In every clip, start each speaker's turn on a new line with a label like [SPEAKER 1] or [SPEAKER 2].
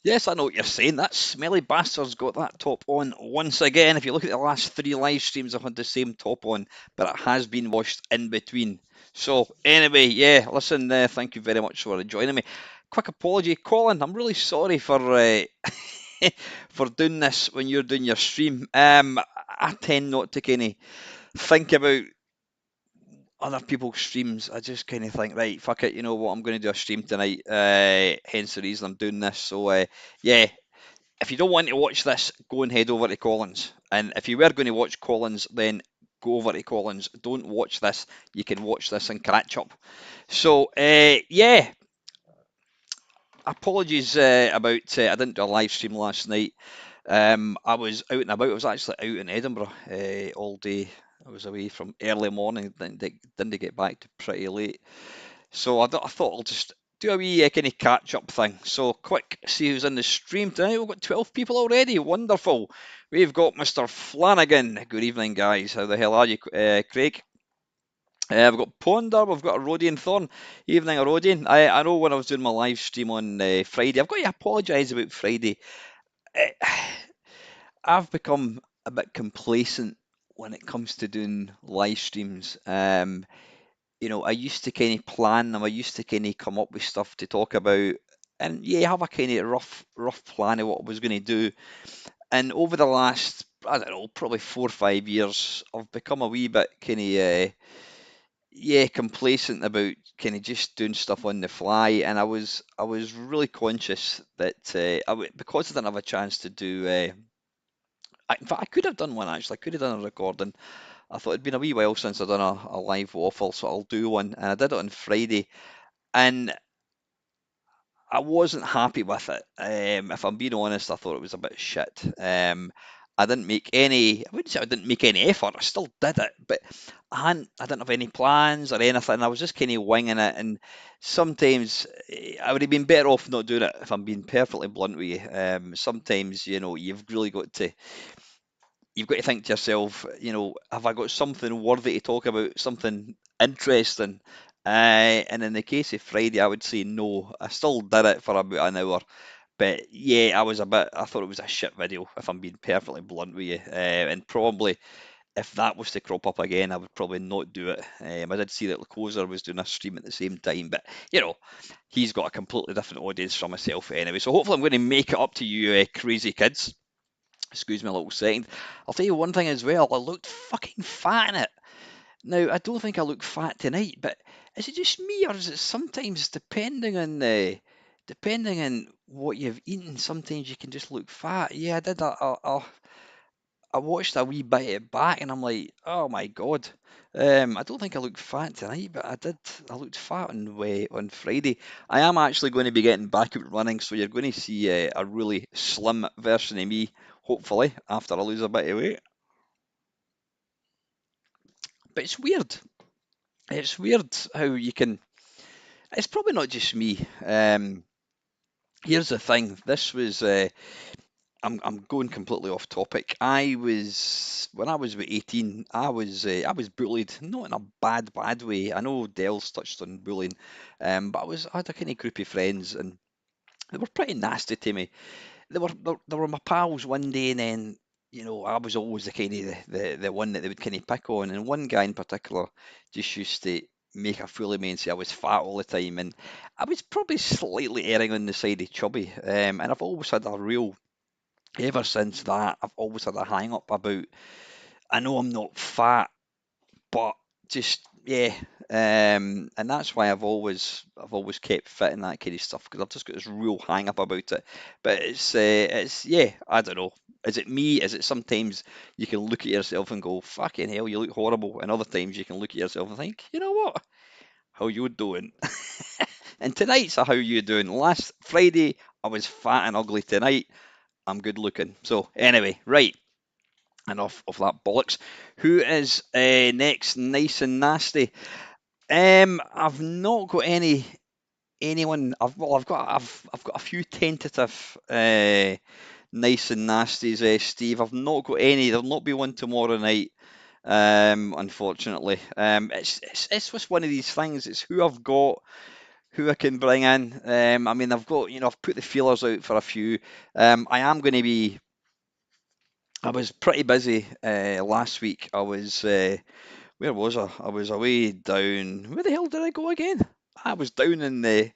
[SPEAKER 1] Yes, I know what you're saying. That smelly bastard's got that top on once again. If you look at the last three live streams, I've had the same top on, but it has been washed in between. So, anyway, yeah, listen, thank you very much for joining me. Quick apology, Colin. I'm really sorry for for doing this when you're doing your stream. I tend not to kind of think about other people's streams. I just kind of think, right, fuck it, you know what, I'm going to do a stream tonight. Hence the reason I'm doing this. So, yeah, if you don't want to watch this, go and head over to Collins. And if you were going to watch Collins, then go over to Collins. Don't watch this. You can watch this and catch up. So, yeah, apologies about I didn't do a live stream last night. I was out and about. I was actually out in Edinburgh all day. I was away from early morning, didn't get back to pretty late. So I thought I'll just do a wee kind of catch up thing. So quick, see who's in the stream tonight. We've got 12 people already. Wonderful. We've got Mr. Flanagan. Good evening, guys. How the hell are you, Craig? We've got Ponder, we've got a Rodian Thorn. Evening, Rodian. I know when I was doing my live stream on Friday, I've got to apologise about Friday. Eh, I've become a bit complacent when it comes to doing live streams. I used to kind of plan them. I used to kind of come up with stuff to talk about, and yeah, have a kind of rough plan of what I was going to do. And over the last, I don't know, probably 4 or 5 years, I've become a wee bit kind of yeah, complacent about kind of just doing stuff on the fly. And I was really conscious that because I didn't have a chance to do. In fact, I could have done one actually. I could have done a recording. I thought it'd been a wee while since I'd done a live waffle, so I'll do one. And I did it on Friday, and I wasn't happy with it. If I'm being honest, I thought it was a bit shit. I didn't make any. I wouldn't say I didn't make any effort. I still did it, but I didn't have any plans or anything. I was just kind of winging it, and sometimes I would have been better off not doing it. If I'm being perfectly blunt with you, sometimes you've got to think to yourself, have I got something worthy to talk about, something interesting? And in the case of Friday, I would say no. I still did it for about an hour, but yeah, I thought it was a shit video, if I'm being perfectly blunt with you. And probably if that was to crop up again, I would probably not do it. I did see that Lacosa was doing a stream at the same time, but he's got a completely different audience from myself anyway. So hopefully I'm going to make it up to you, crazy kids. Excuse me a little second. I'll tell you one thing as well. I looked fucking fat in it. Now, I don't think I look fat tonight, but is it just me, or is it sometimes depending on what you've eaten, sometimes you can just look fat. Yeah, I did. I watched a wee bit of it back, and I'm like, oh my god. I don't think I look fat tonight, but I did. I looked fat on Friday. I am actually going to be getting back out running, so you're going to see a really slim version of me, hopefully, after I lose a bit of weight. But it's weird. It's weird how you can. It's probably not just me. Here's the thing. This was. I'm going completely off topic. I was when I was about 18. I was bullied, not in a bad way. I know Dell's touched on bullying, but I had a kind of group of friends, and they were pretty nasty to me. They were my pals one day, and then I was always the kind of the one that they would kind of pick on. And one guy in particular just used to make a fool of me and say I was fat all the time, and I was probably slightly erring on the side of chubby. And I've always had a real ever since that, I've always had a hang up about. I know I'm not fat, but just yeah, and that's why I've always kept fit and that kind of stuff because I've just got this real hang up about it. But it's yeah, I don't know. Is it me? Is it sometimes you can look at yourself and go, fucking hell, you look horrible, and other times you can look at yourself and think, you know what? How you doing? And tonight's a how you doing. Last Friday I was fat and ugly. Tonight I'm good looking. So anyway, right. Enough of that bollocks. Who is next? Nice and nasty. I've not got anyone. I've got a few tentative nice and nasties. Steve, I've not got any. There'll not be one tomorrow night. Unfortunately, it's just one of these things. It's who I've got, who I can bring in. I mean, I've got, I've put the feelers out for a few. I am going to be. I was pretty busy last week. Where was I? I was away down. Where the hell did I go again? I was down in the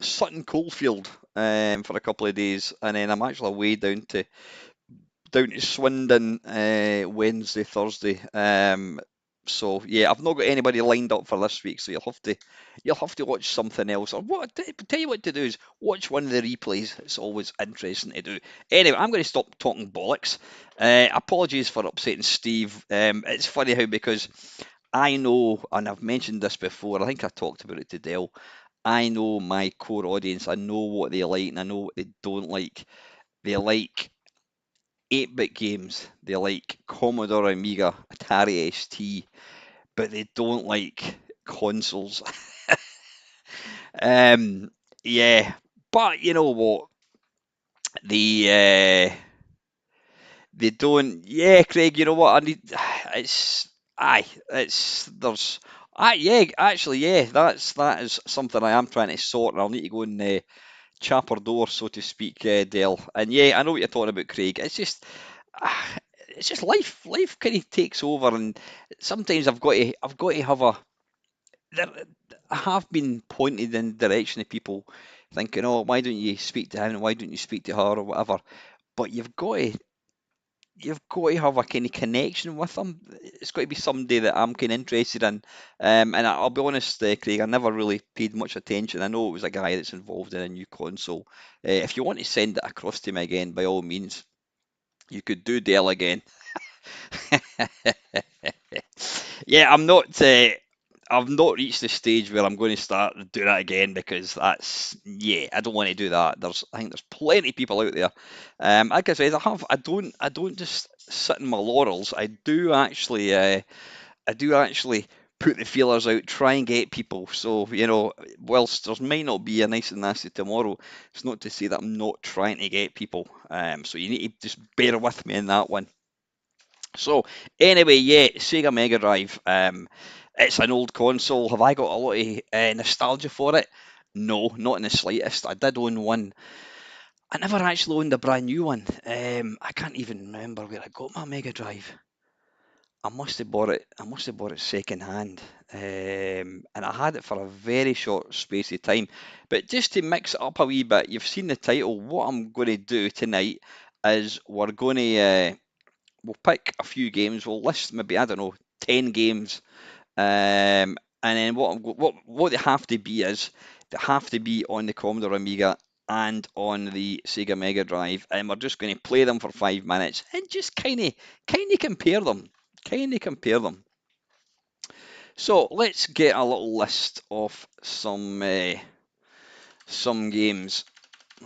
[SPEAKER 1] Sutton Coldfield for a couple of days, and then I'm actually away down to Swindon Wednesday, Thursday. So yeah, I've not got anybody lined up for this week, so you'll have to watch something else. Or what? Tell you what to do is watch one of the replays. It's always interesting to do. Anyway, I'm going to stop talking bollocks. Apologies for upsetting Steve. It's funny how because I know, and I've mentioned this before. I think I talked about it to Dell. I know my core audience. I know what they like and I know what they don't like. They like 8-bit games. They like Commodore, Amiga, Atari ST, but they don't like consoles. um, yeah, but you know what? The they don't. Yeah, Craig. You know what? I need. It's aye. It's there's. Yeah. Actually, yeah. That is something I am trying to sort, and I'll need to go and chap her door, so to speak, Dale. And yeah, I know what you're talking about, Craig. Ah, it's just life. Life kind of takes over, and sometimes I've got to have a. There, I have been pointed in the direction of people thinking, oh, why don't you speak to him? Why don't you speak to her or whatever? But you've got to have a kind of connection with them. It's got to be somebody that I'm kind of interested in. And I'll be honest, Craig, I never really paid much attention. I know it was a guy that's involved in a new console. If you want to send it across to me again, by all means, you could do Dell again. Yeah, I've not reached the stage where I'm going to start to do that again because yeah, I don't want to do that. I think there's plenty of people out there. Like I said, I don't just sit in my laurels. I do actually put the feelers out, try and get people. So, whilst there might not be a nice and nasty tomorrow, it's not to say that I'm not trying to get people. So you need to just bear with me in that one. So anyway, yeah, Sega Mega Drive. It's an old console. Have I got a lot of nostalgia for it? No, not in the slightest. I did own one. I never actually owned a brand new one. I can't even remember where I got my Mega Drive. I must have bought it. I must have bought it second hand, and I had it for a very short space of time. But just to mix it up a wee bit, you've seen the title. What I'm going to do tonight is we'll pick a few games. We'll list maybe, I don't know, 10 games. And then what they have to be is they have to be on the Commodore Amiga and on the Sega Mega Drive. And we're just going to play them for 5 minutes and just kind of compare them. Kind of compare them. So let's get a little list of some games.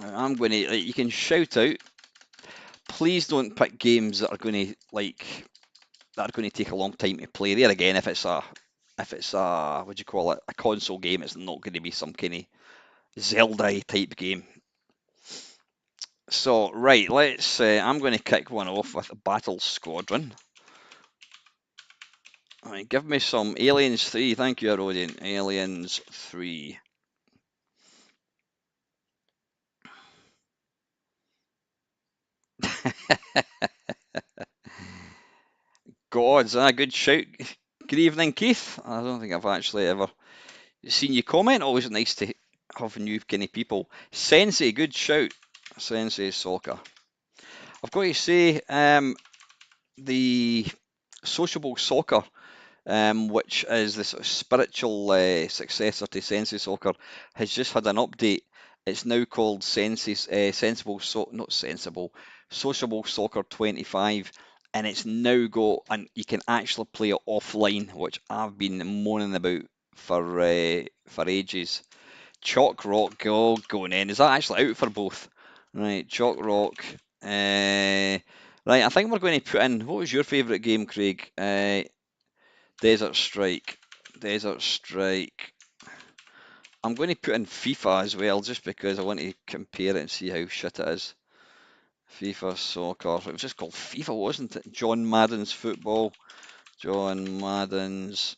[SPEAKER 1] I'm going to, you can shout out. Please don't pick games that are going to take a long time to play. There again, if it's a what do you call it, a console game, it's not going to be some kind of Zelda type game. So right, let's. I'm going to kick one off with Battle Squadron. All right, give me some Aliens 3. Thank you, Arodian. Aliens 3. Gods, a good shout. Good evening, Keith. I don't think I've actually ever seen you comment. Always nice to have new kind of people. Sensei, good shout. Sensei Soccer. I've got to say, the Sociable Soccer, which is the sort of spiritual successor to Sensei Soccer, has just had an update. It's now called not Sensible, Sociable Soccer 25, and it's now got, and you can actually play it offline, which I've been moaning about for ages. Chalk Rock, going in. Is that actually out for both? Right, Chalk Rock. Right, I think we're going to put in. What was your favourite game, Craig? Desert Strike. Desert Strike. I'm going to put in FIFA as well, just because I want to compare it and see how shit it is. FIFA Soccer. It was just called FIFA, wasn't it? John Madden's Football. John Madden's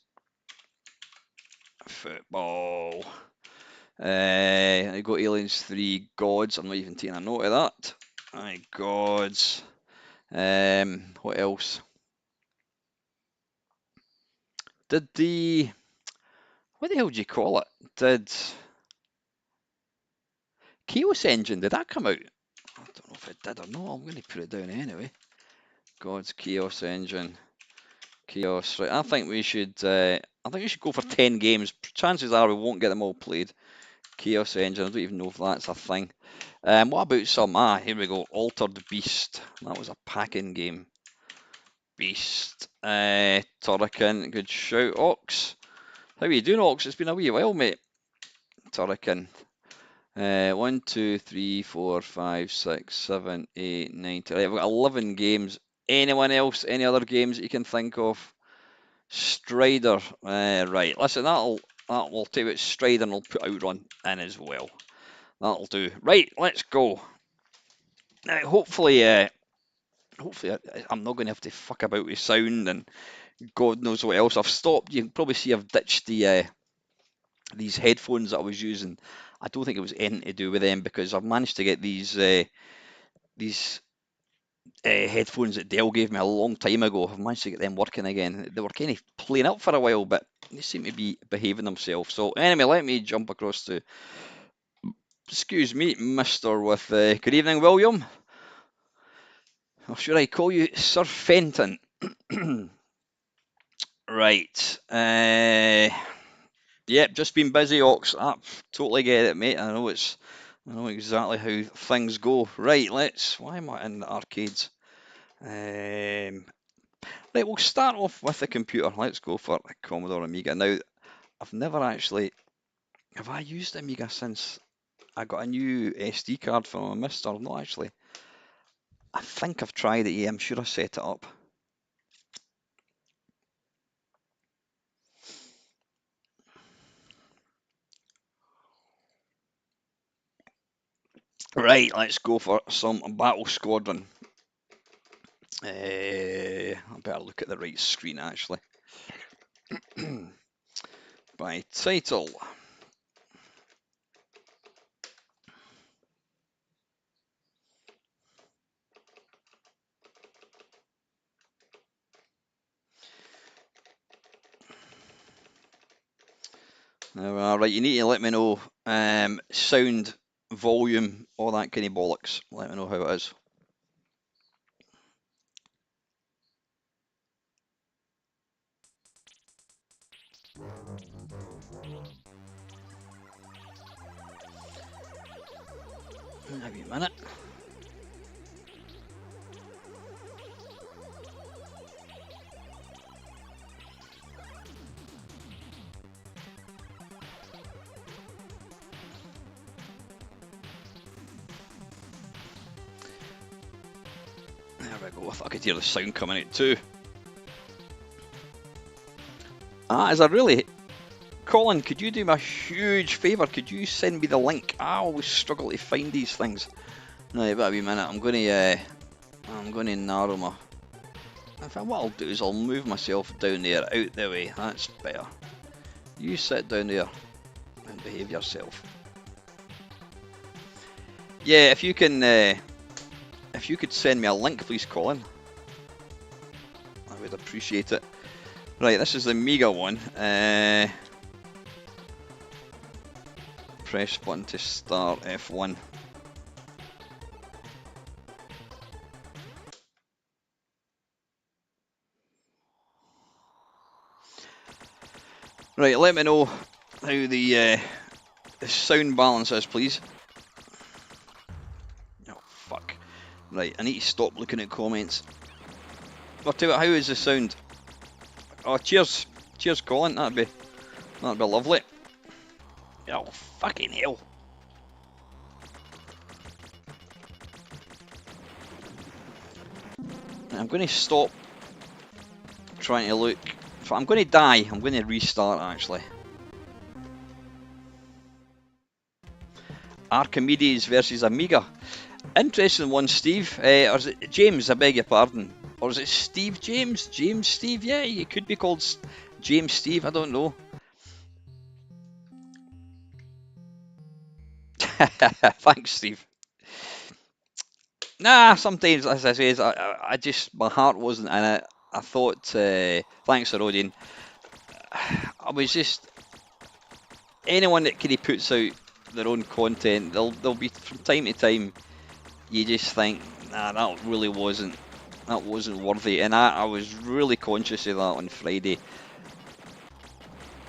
[SPEAKER 1] Football. I got Aliens 3 Gods. I'm not even taking a note of that. Aye, Gods. What else? Did the what the hell do you call it? Did Chaos Engine, did that come out? I don't know if it did or not. I'm going to put it down anyway. God's Chaos Engine. Chaos. Right. I think we should go for 10 games. Chances are we won't get them all played. Chaos Engine. I don't even know if that's a thing. What about some? Here we go. Altered Beast. That was a packing game. Beast. Turrican. Good shout. Ox. How are you doing, Ox? It's been a wee while, mate. Turrican. 1, 2, 3, 4, 5, 6, 7, 8, 9, 10. Right, I've got 11 games. Anyone else? Any other games that you can think of? Strider. Right. Listen, we'll take it Strider and we'll put Outrun in as well. That'll do. Right. Let's go. Now, hopefully, I'm not going to have to fuck about with sound and God knows what else. I've stopped. You can probably see I've ditched these headphones that I was using. I don't think it was anything to do with them because I've managed to get these headphones that Dell gave me a long time ago. I've managed to get them working again. They were kind of playing up for a while, but they seem to be behaving themselves. So anyway, let me jump across to, excuse me, Mr. with, good evening, William. Or should I call you Sir Fenton? Right. Yep, just been busy, Ox. I totally get it, mate. I know exactly how things go. Right, why am I in the arcades? Right, we'll start off with the computer. Let's go for a Commodore Amiga. Now, I've never actually, have I used Amiga since I got a new SD card for my Mister? No, actually. I think I've tried it, yeah, I'm sure I set it up. Right, let's go for some Battle Squadron. I better look at the right screen, actually. By title. Right, you need to let me know sound, volume, all that kind of bollocks. Let me know how it is. Maybe a minute. There we go. I thought I could hear the sound coming out too. Is that really? Colin, could you do me a huge favour? Could you send me the link? I always struggle to find these things. Right, but a wee minute. I'm going to narrow my. In fact, what I'll do is I'll move myself down there, out the way. That's better. You sit down there and behave yourself. Yeah, if you could send me a link, please, Colin. I would appreciate it. Right, this is the Amiga one. Press button to start F1. Right, let me know how the sound balance is, please. Oh, fuck. Right, I need to stop looking at comments. I'll tell you what, how is the sound? Oh, cheers. Cheers, Colin. That'd be lovely. Oh, fucking hell. I'm going to stop trying to look. I'm going to die. I'm going to restart, actually. Archimedes versus Amiga. Interesting one, Steve. Or is it James? I beg your pardon. Or is it Steve James? James Steve? Yeah, he could be called James Steve. I don't know. Thanks, Steve. Nah, sometimes, as I say, I just, my heart wasn't in it. I thought, thanks, Rodian. I was just, anyone that kind of puts out their own content, they'll be, from time to time, you just think, nah, that wasn't worthy. And I was really conscious of that on Friday.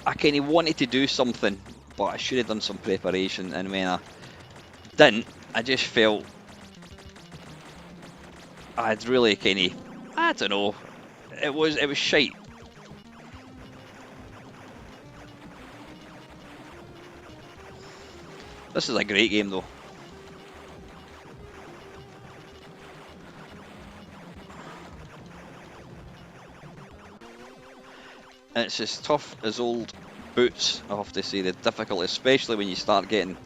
[SPEAKER 1] I kind of wanted to do something, but I should have done some preparation. And when I didn't, I just felt I'd really kind of, I don't know, it was shite. This is a great game though. And it's as tough as old boots, I have to say. The difficult, especially when you start getting.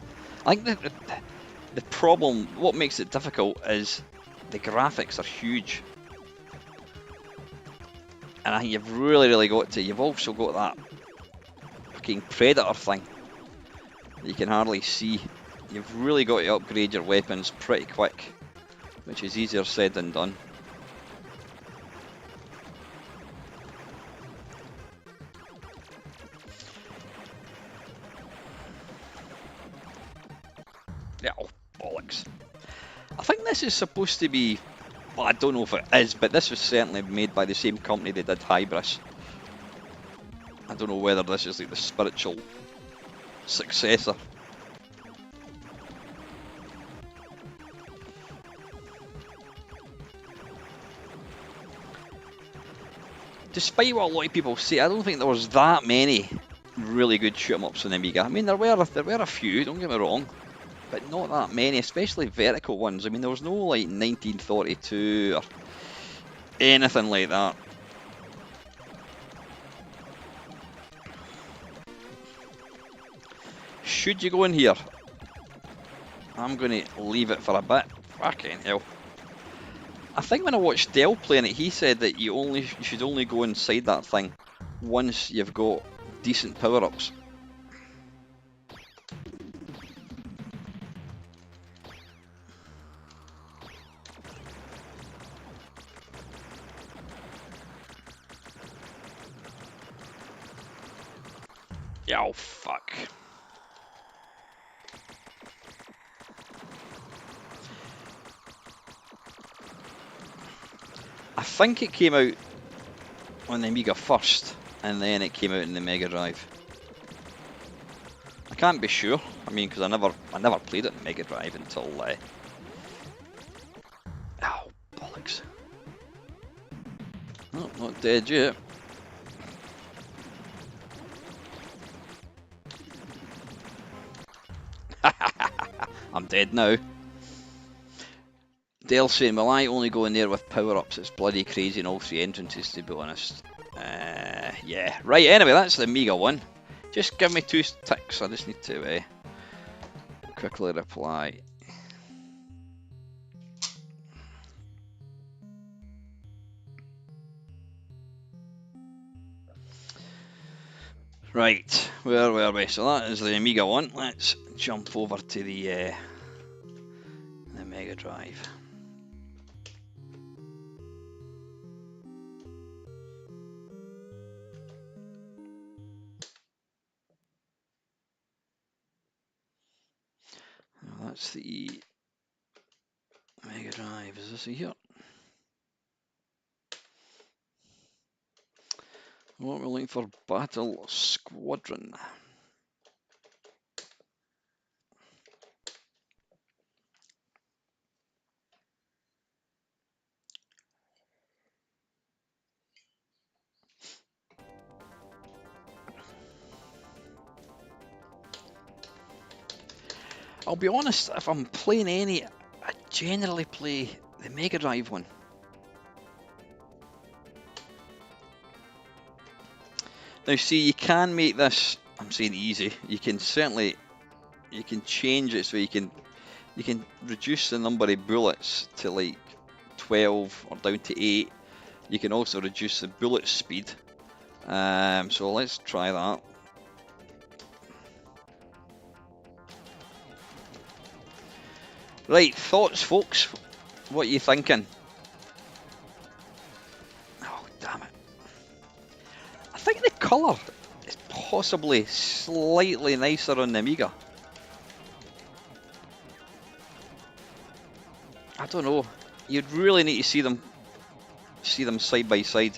[SPEAKER 1] I think the problem, what makes it difficult, is the graphics are huge. And I think you've really got to. You've also got that fucking predator thing that you can hardly see. You've really got to upgrade your weapons pretty quick, which is easier said than done. Yeah, oh, bollocks. I think this is supposed to be, well, I don't know if it is, but this was certainly made by the same company that did Hybris. I don't know whether this is like the spiritual successor. Despite what a lot of people say, I don't think there was that many really good shoot-em-ups on Amiga. I mean, there were a few, don't get me wrong, but not that many, especially vertical ones. I mean, there was no like 1942 or anything like that. Should you go in here? I'm going to leave it for a bit. Fucking hell. I think when I watched Dell playing it, he said that you should only go inside that thing once you've got decent power-ups. Yeah, oh fuck. I think it came out on the Amiga first, and then it came out in the Megadrive. I can't be sure. I mean, because I never played it in Megadrive until. Oh bollocks! No, not dead yet. I'm dead now. Dale saying, well, I only go in there with power-ups. It's bloody crazy in all three entrances, to be honest. Yeah. Right, anyway, that's the Amiga one. Just give me 2 ticks. I just need to quickly reply. Right, where were we? So that is the Amiga one. Let's jump over to the Megadrive. That's the Megadrive. Is this here? What we're looking for? Battle Squadron. I'll be honest, if I'm playing any, I generally play the Mega Drive one. Now see, you can make this, I'm saying easy, you can change it so you can reduce the number of bullets to like 12 or down to 8. You can also reduce the bullet speed. So let's try that. Right, thoughts, folks. What are you thinking? Oh, damn it. I think the colour is possibly slightly nicer on the Amiga. I don't know. You'd really need to see them side by side.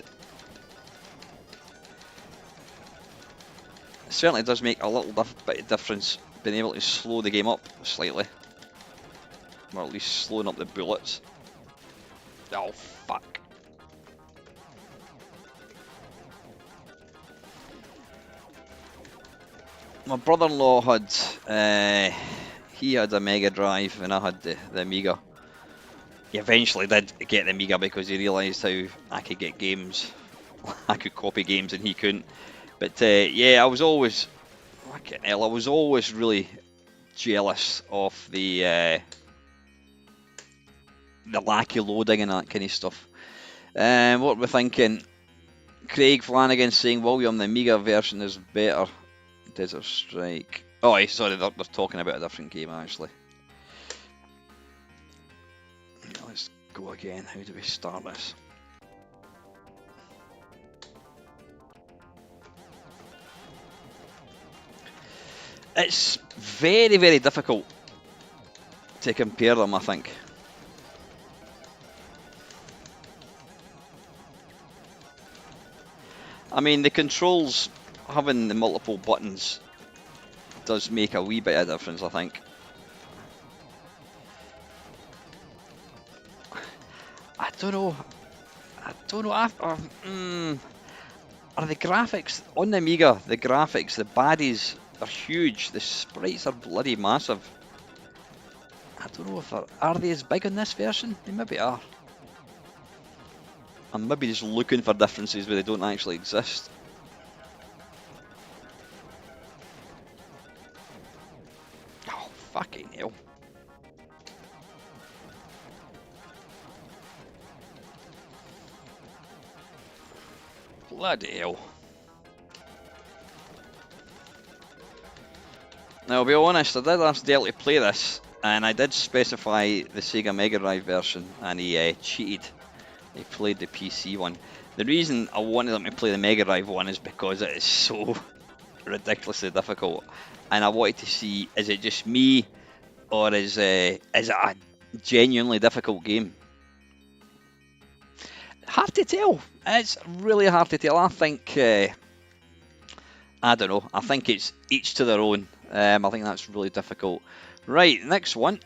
[SPEAKER 1] It certainly does make a little bit of difference being able to slow the game up slightly. Or at least slowing up the bullets. Oh, fuck. My brother-in-law had, he had a Megadrive and I had the Amiga. He eventually did get the Amiga because he realised how I could get games, I could copy games and he couldn't. But yeah, I was always, fucking hell, I was always really jealous of the lack of loading and that kind of stuff. What we're thinking, Craig Flanagan saying, William, the Amiga version is better. Desert Strike. Oh, sorry, they're talking about a different game actually. Let's go again. How do we start this? It's very, very difficult to compare them, I think. I mean, the controls, having the multiple buttons does make a wee bit of difference, I think. I don't know. Are the graphics on the Amiga? The graphics, the baddies are huge. The sprites are bloody massive. I don't know if are they as big on this version? They maybe are. I'm maybe just looking for differences where they don't actually exist. Oh, fucking hell. Bloody hell. Now, I'll be honest, I did ask Dale to play this, and I did specify the Sega Megadrive version, and he cheated. He played the PC one. The reason I wanted him to play the Megadrive one is because it is so ridiculously difficult, and I wanted to see, is it just me, or is it a genuinely difficult game? Hard to tell. It's really hard to tell. I think, I don't know. I think it's each to their own. I think that's really difficult. Right, next one.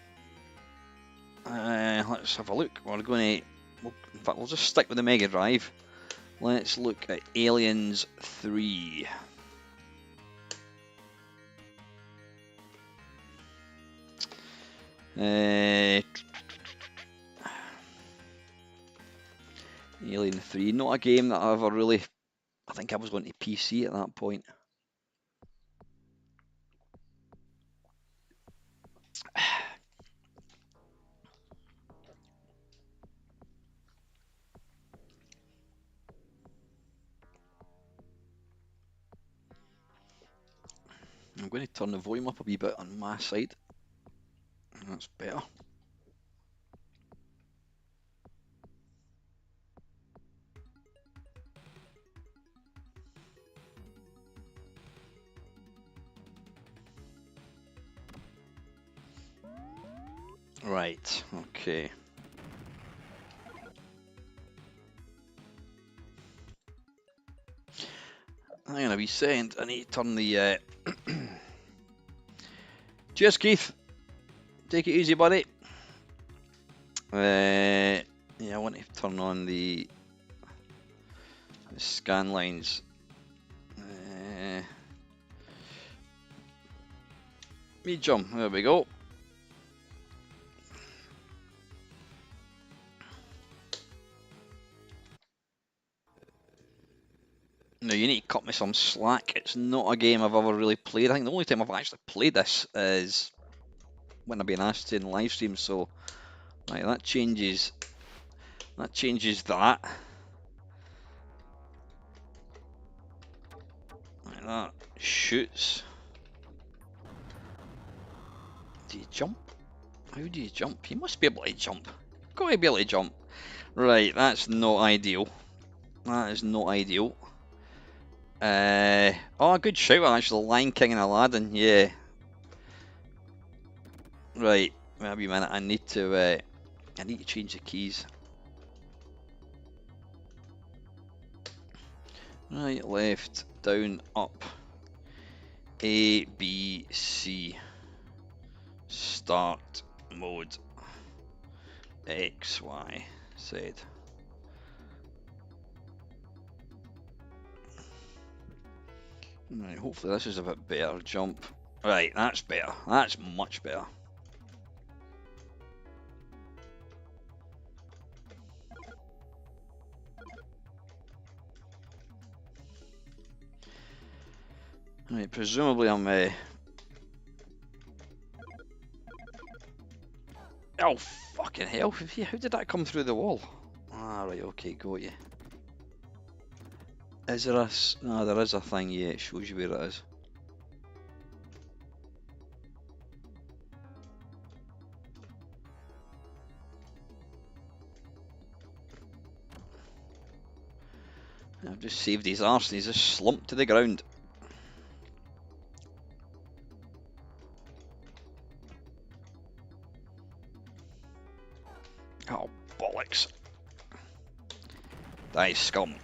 [SPEAKER 1] Let's have a look. We're going to, in fact, we'll just stick with the Mega Drive. Let's look at Aliens 3. Alien 3, not a game that I ever really, I think I was going to PC at that point. I'm going to turn the volume up a wee bit on my side. That's better. Right, okay. Hang on a wee second, I need to turn the... Cheers, Keith. Take it easy, buddy. Yeah, I want to turn on the scan lines. Medium, there we go. Now you need to cut me some slack. It's not a game I've ever really played. I think the only time I've actually played this is when I've been asked to in live stream. So, right, that changes. That changes that. Like that shoots. Do you jump? How do you jump? You must be able to jump. Got to be able to jump. Right, that's not ideal. That is not ideal. Oh, good shout actually. Lion King and Aladdin, yeah. Right, wait a minute. I need to change the keys. Right, left, down, up. A, B, C. Start mode. X, Y, Z. Right, hopefully this is a bit better. Jump. Right, that's better. That's much better. Right, presumably I'm oh, fucking hell. How did that come through the wall? Ah, right, okay, got you. Is there a... No, there is a thing, yeah, it shows you where it is. I've just saved his arse and he's just slumped to the ground. Oh, bollocks. That is scum.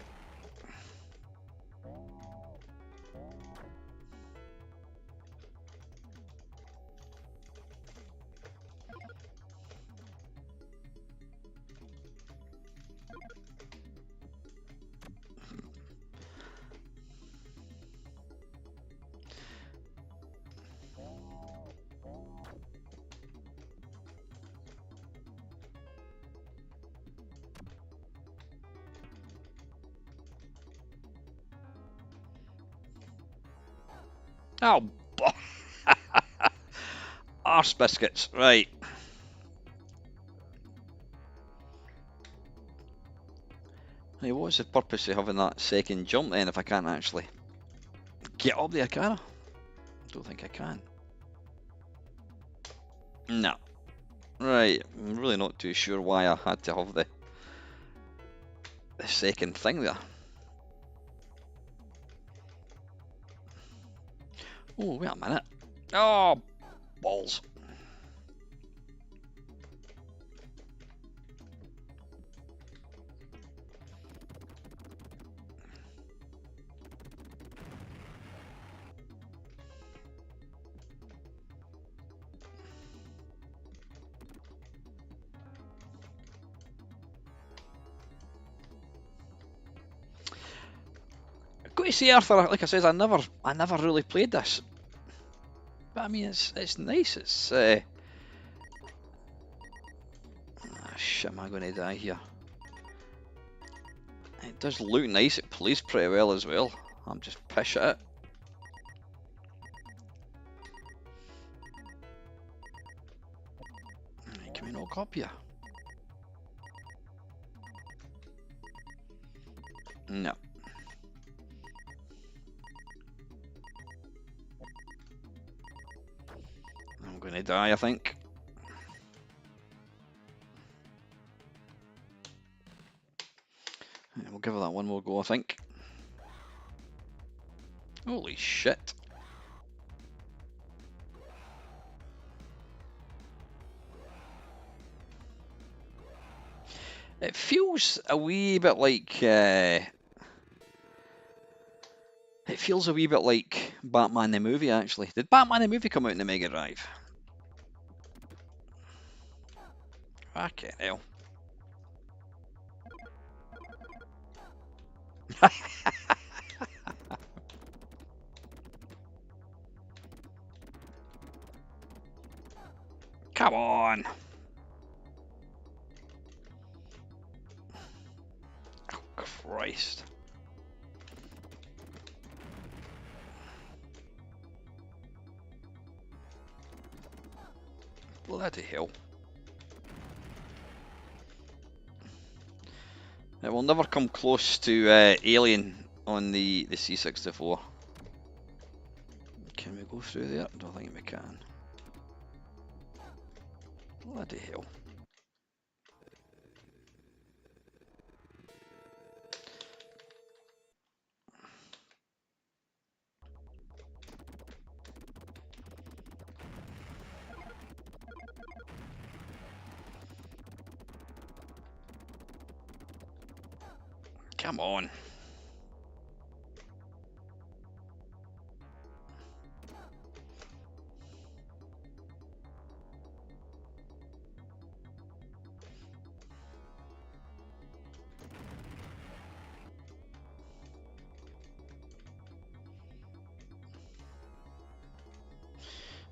[SPEAKER 1] Oh, arse biscuits, right. Hey, what's the purpose of having that second jump then if I can't actually get up there, can I? Don't think I can. No. Right, I'm really not too sure why I had to have the second thing there. Oh, wait a minute. Oh, balls. I've got to say, Arthur, like I says, I never really played this. But I mean, it's nice. It's shit, am I going to die here? It does look nice. It plays pretty well as well. I'm just pish at it. Can we not copy here? No. I'm going to die, I think. We'll give that one more go, I think. Holy shit. It feels a wee bit like... it feels a wee bit like Batman the movie, actually. Did Batman the movie come out in the Megadrive? Fucking hell. Come on. Oh, Christ. Bloody hell. It will never come close to Alien on the C64. Can we go through there? I don't think we can. Bloody hell. Come on.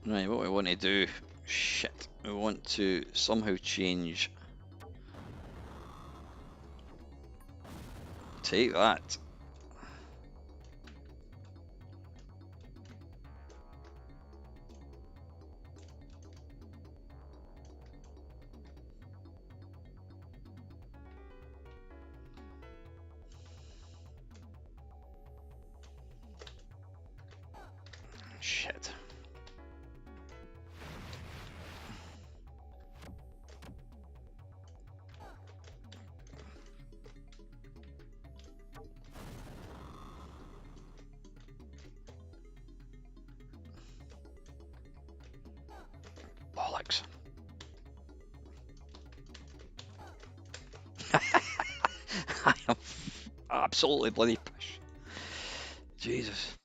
[SPEAKER 1] Right, what we want to do, shit, we want to somehow change, take that. Shit. Bollocks. I am absolutely bloody pish. Jesus.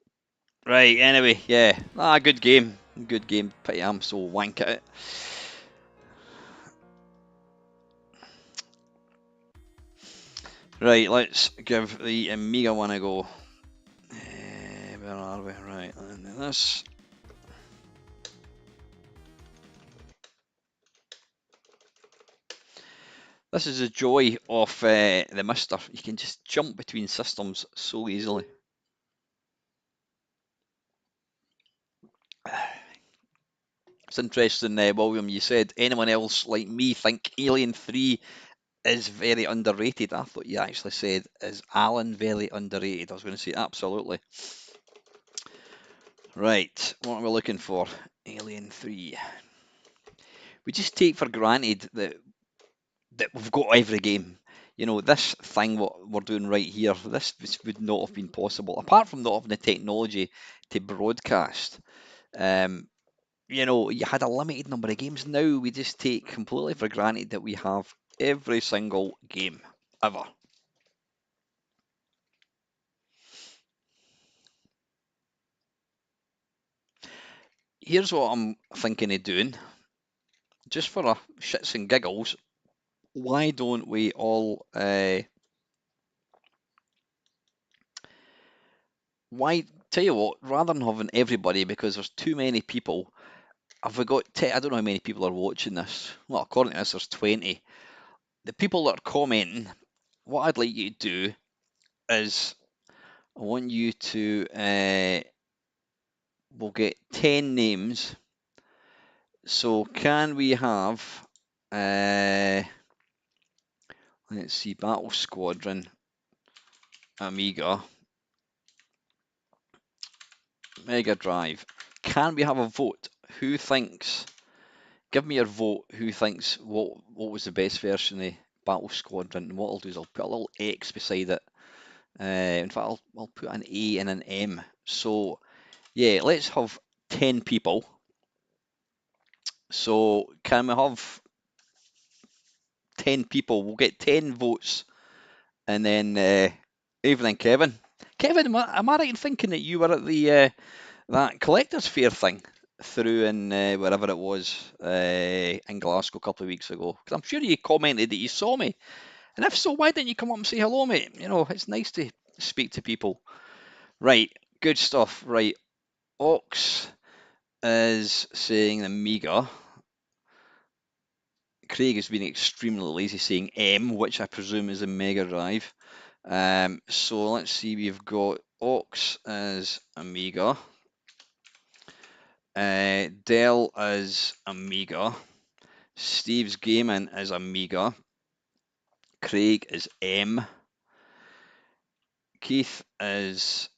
[SPEAKER 1] Right, anyway, yeah. Good game. Good game. Pity I'm so wank at it. Right, let's give the Amiga one a go. Where are we? Right, and this. This is the joy of the Mister. You can just jump between systems so easily. It's interesting, William, you said anyone else like me think Alien 3 is very underrated. I thought you actually said, is Alan very underrated? I was going to say absolutely. Right, what are we looking for? Alien 3. We just take for granted that we've got every game. You know, this thing what we're doing right here, this would not have been possible, apart from not having the technology to broadcast. Um, you know, you had a limited number of games. Now we just take completely for granted that we have every single game ever. Here's what I'm thinking of doing, just for a shits and giggles. Why don't we all? Why tell you what? Rather than having everybody, because there's too many people. Have we got? I don't know how many people are watching this. Well, according to this, there's 20. The people that are commenting, what I'd like you to do is, I want you to. We'll get 10 names. So can we have? Let's see, Battle Squadron, Amiga, Mega Drive. Can we have a vote? Who thinks? Give me your vote. Who thinks what was the best version of Battle Squadron? And what I'll do is I'll put a little X beside it. In fact, I'll put an A and an M. So yeah, let's have 10 people. So can we have 10 people? We'll get 10 votes, and then evening, Kevin. Kevin, am I right in thinking that you were at the that collector's fair thing through in wherever it was in Glasgow a couple of weeks ago? Because I'm sure you commented that you saw me, and if so, why didn't you come up and say hello, mate? You know, it's nice to speak to people. Right, good stuff. Right, Ox is saying Amiga. Craig has been extremely lazy saying M, which I presume is a Mega Drive. So let's see, we've got Ox as Amiga. Dell as Amiga. Steve's Gaming as Amiga. Craig is M. Keith is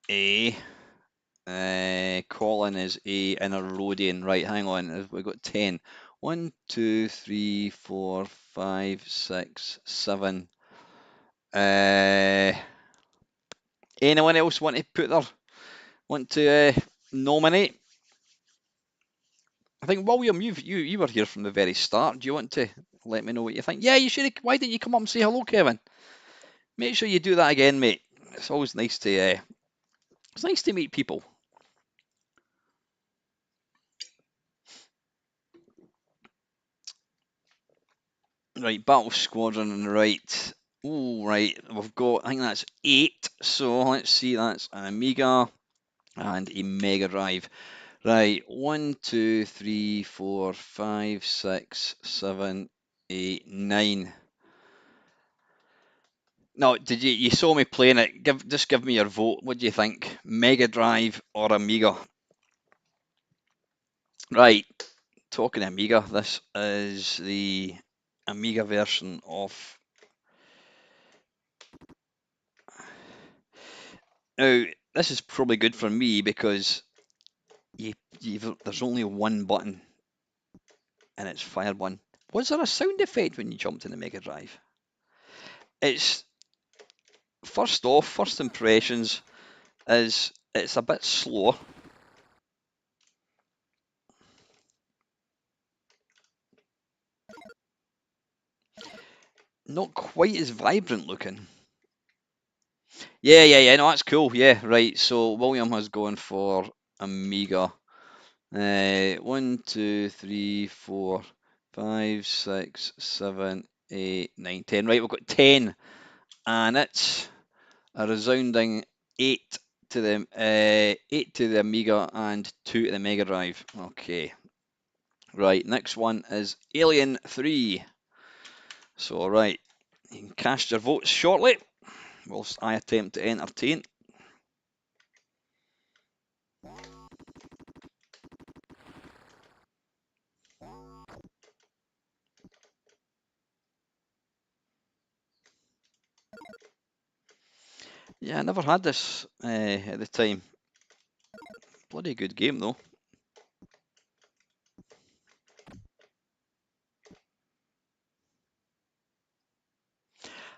[SPEAKER 1] A. Colin is A, and a Rodian. Right, hang on, we've got 10. 1, 2, 3, 4, 5, 6, 7. Anyone else want to nominate? I think William, you were here from the very start. Do you want to let me know what you think? Yeah, you should. Why didn't you come up and say hello, Kevin? Make sure you do that again, mate. It's always nice to it's nice to meet people. Right, Battle Squadron, right. Oh, right. We've got, I think that's 8. So let's see, that's an Amiga and a Mega Drive. Right, 1, 2, 3, 4, 5, 6, 7, 8, 9. No, did you saw me playing it? Just give me your vote. What do you think? Mega Drive or Amiga? Right, talking Amiga, this is the Amiga version of. Now, this is probably good for me because there's only one button and it's fire one. Was there a sound effect when you jumped in the Mega Drive? It's first impressions is it's a bit slower. Not quite as vibrant looking. Yeah. No, that's cool. Yeah, right. So William has gone for Amiga. 1, 2, 3, 4, 5, 6, 7, 8, 9, 10. Right, we've got 10, and it's a resounding 8 to the 8 to the Amiga and 2 to the Mega Drive. Okay. Right, next one is Alien 3. So, right, you can cast your votes shortly whilst I attempt to entertain. Yeah, I never had this at the time. Bloody good game though.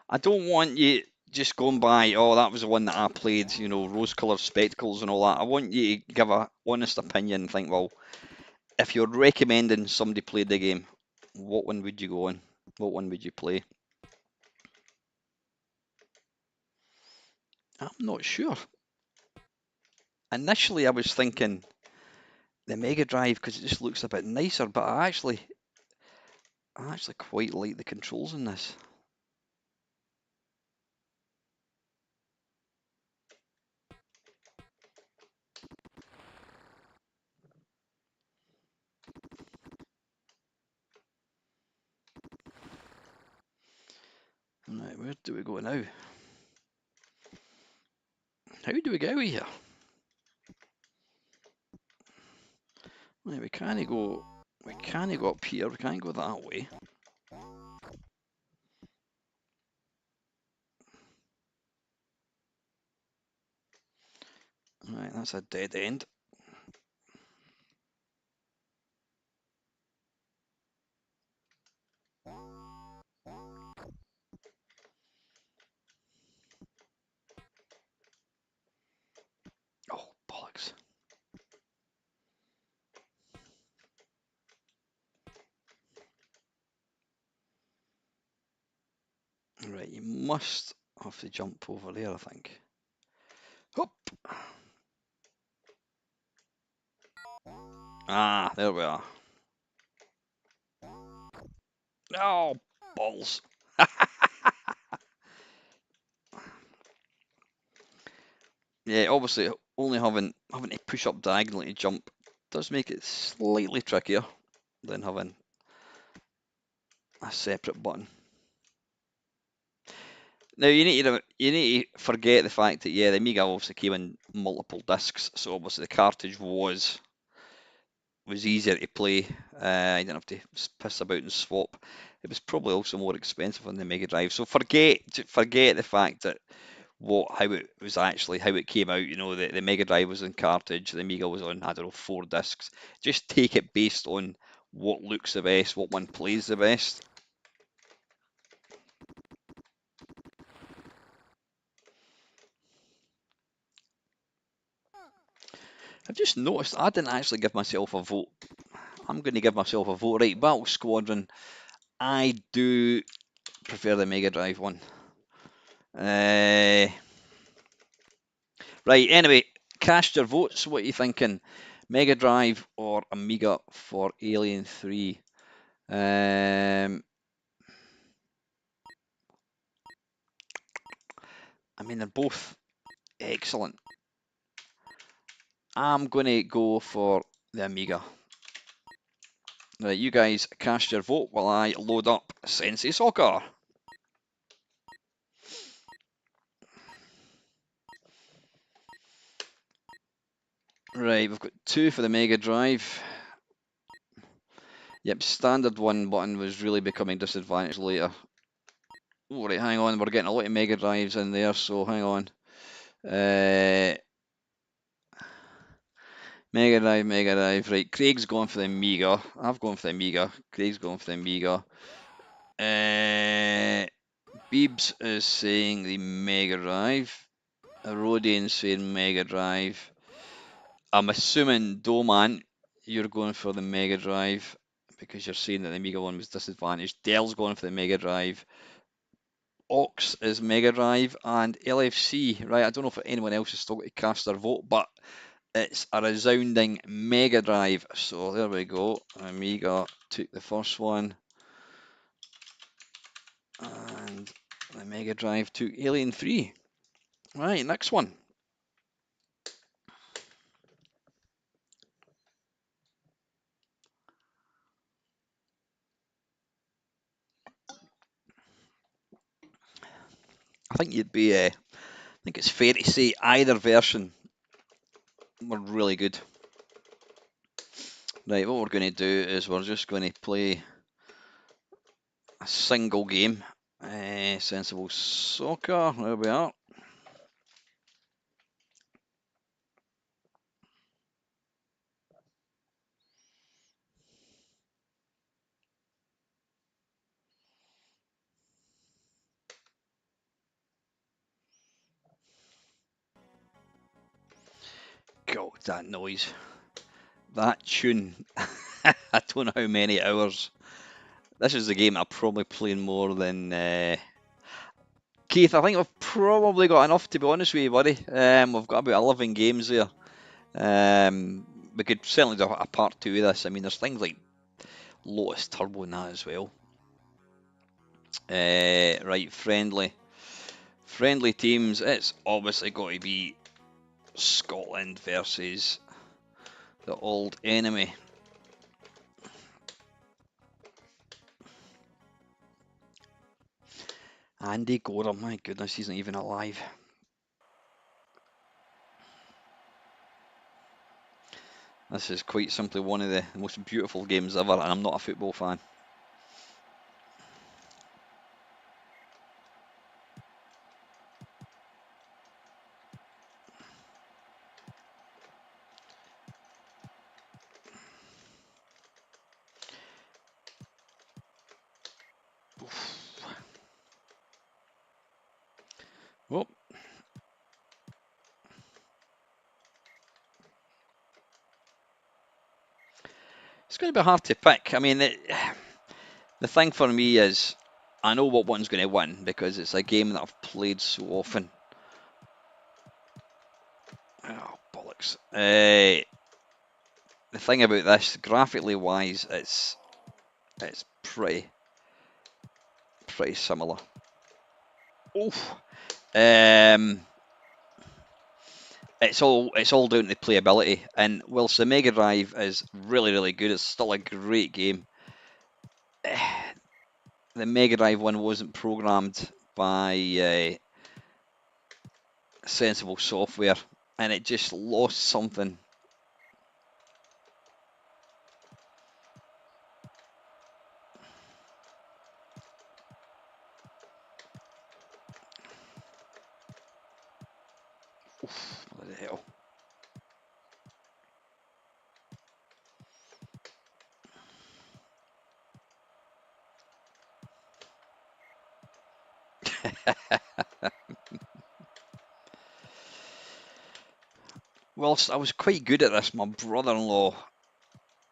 [SPEAKER 1] I don't want you just going by, oh, that was the one that I played, rose-coloured spectacles and all that. I want you to give a honest opinion and think, well, if you're recommending somebody play the game, what one would you go on? What one would you play? I'm not sure. Initially, I was thinking the Mega Drive because it just looks a bit nicer, but I actually quite like the controls in this. Right, where do we go now? How do we get out of here? Right, we can't go. We can't go up here. We can't go that way. Right, that's a dead end. Oh, bollocks. Right, you must have to jump over there, I think. Hop! Ah, there we are. Oh, balls. Yeah, obviously, only having to push up diagonally to jump does make it slightly trickier than having a separate button. Now you need to forget the fact that the Amiga obviously came in multiple discs, so obviously the cartridge was easier to play. You didn't have to piss about and swap. It was probably also more expensive on the Mega Drive. So forget the fact that how it was actually how it came out. The Mega Drive was on cartridge, the Amiga was on, I don't know, 4 discs. Just take it based on what looks the best, what one plays the best. I've just noticed I didn't actually give myself a vote. I'm going to give myself a vote. Right, Battle Squadron. I do prefer the Mega Drive one. Right, anyway, cast your votes. What are you thinking? Mega Drive or Amiga for Alien 3? I mean, they're both excellent. I'm going to go for the Amiga. Right, you guys cast your vote while I load up Sensei Soccer. Right, we've got 2 for the Mega Drive. Yep, standard 1 button was really becoming disadvantaged later. Oh, right, hang on, we're getting a lot of Mega Drives in there, so hang on. Mega Drive, right. Craig's going for the Amiga. I've gone for the Amiga. Craig's going for the Amiga. Beebs is saying the Mega Drive. Rodian's saying Mega Drive. I'm assuming Doman, you're going for the Mega Drive because you're saying that the Amiga one was disadvantaged. Dell's going for the Mega Drive. Ox is Mega Drive, and LFC, right? I don't know if anyone else has still got to cast their vote, but it's a resounding Mega Drive. So there we go. Amiga took the first one, and the Mega Drive took Alien 3. Right, next one. I think you'd be. I think it's fair to say either version were really good. Right, what we're going to do is we're just going to play a single game. Sensible Soccer. There we are. God, that noise. That tune. I don't know how many hours. This is the game I'm probably playing more than Keith. I think we've probably got enough, to be honest with you, buddy. We've got about 11 games there. We could certainly do a part 2 of this. I mean, there's things like Lotus Turbo and that as well. Right, friendly. Friendly teams. It's obviously got to be Scotland versus the old enemy. Andy Gordon, my goodness, he's not even alive. This is quite simply one of the most beautiful games ever, and I'm not a football fan. Well, it's going to be hard to pick. I mean, the thing for me is I know what one's going to win because it's a game that I've played so often. Oh, bollocks. The thing about this, graphically wise, it's pretty similar. Oof. It's all down to playability, and whilst the Mega Drive is really good, it's still a great game. The Mega Drive one wasn't programmed by sensible software, and it just lost something. Oof, what the hell? Whilst I was quite good at this, my brother-in-law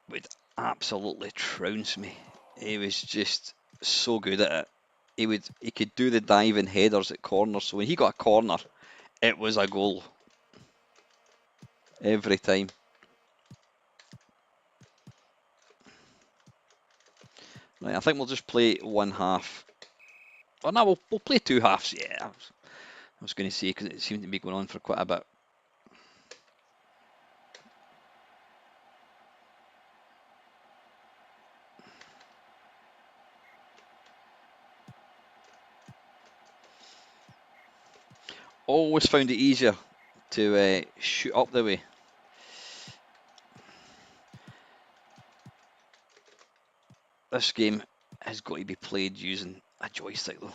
[SPEAKER 1] would absolutely trounce me. He was just so good at it. He could do the diving headers at corners. So when he got a corner, it was a goal every time. Right, I think we'll just play one half. Oh no, we'll play two halves. Yeah, I was going to say because it seemed to be going on for quite a bit. Always found it easier to shoot up the way. This game has got to be played using a joystick though.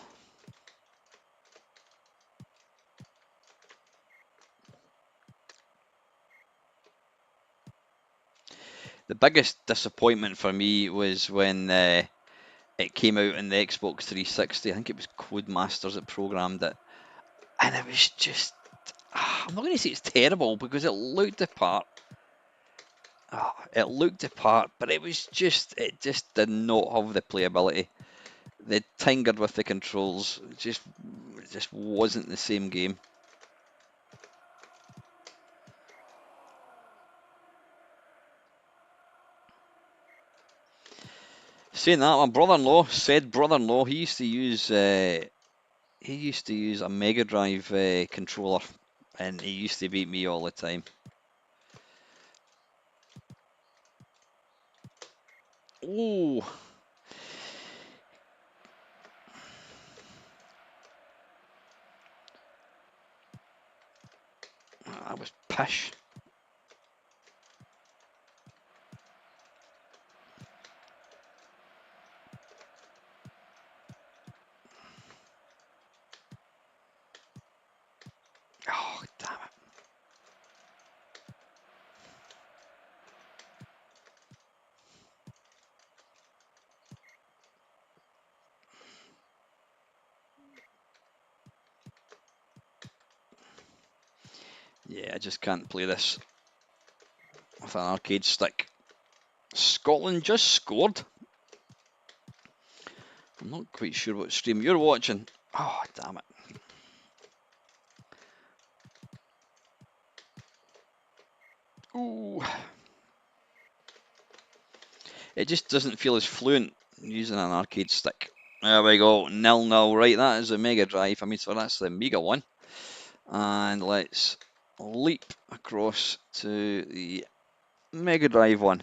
[SPEAKER 1] The biggest disappointment for me was when it came out in the Xbox 360. I think it was Codemasters that programmed it, and it was just. I'm not going to say it's terrible because it looked the part. It looked the part, but it just did not have the playability. They tinkered with the controls. It just wasn't the same game. Saying that, my brother-in-law, he used to use a Megadrive controller, and he used to beat me all the time. Oh, that was pish. Oh, damn it. Yeah, I just can't play this with an arcade stick. Scotland just scored. I'm not quite sure what stream you're watching. Oh, damn it. Ooh. It just doesn't feel as fluent using an arcade stick. There we go, 0-0. Right, that is the Mega Drive. I mean, so that's the Amiga one. And let's leap across to the Mega Drive one.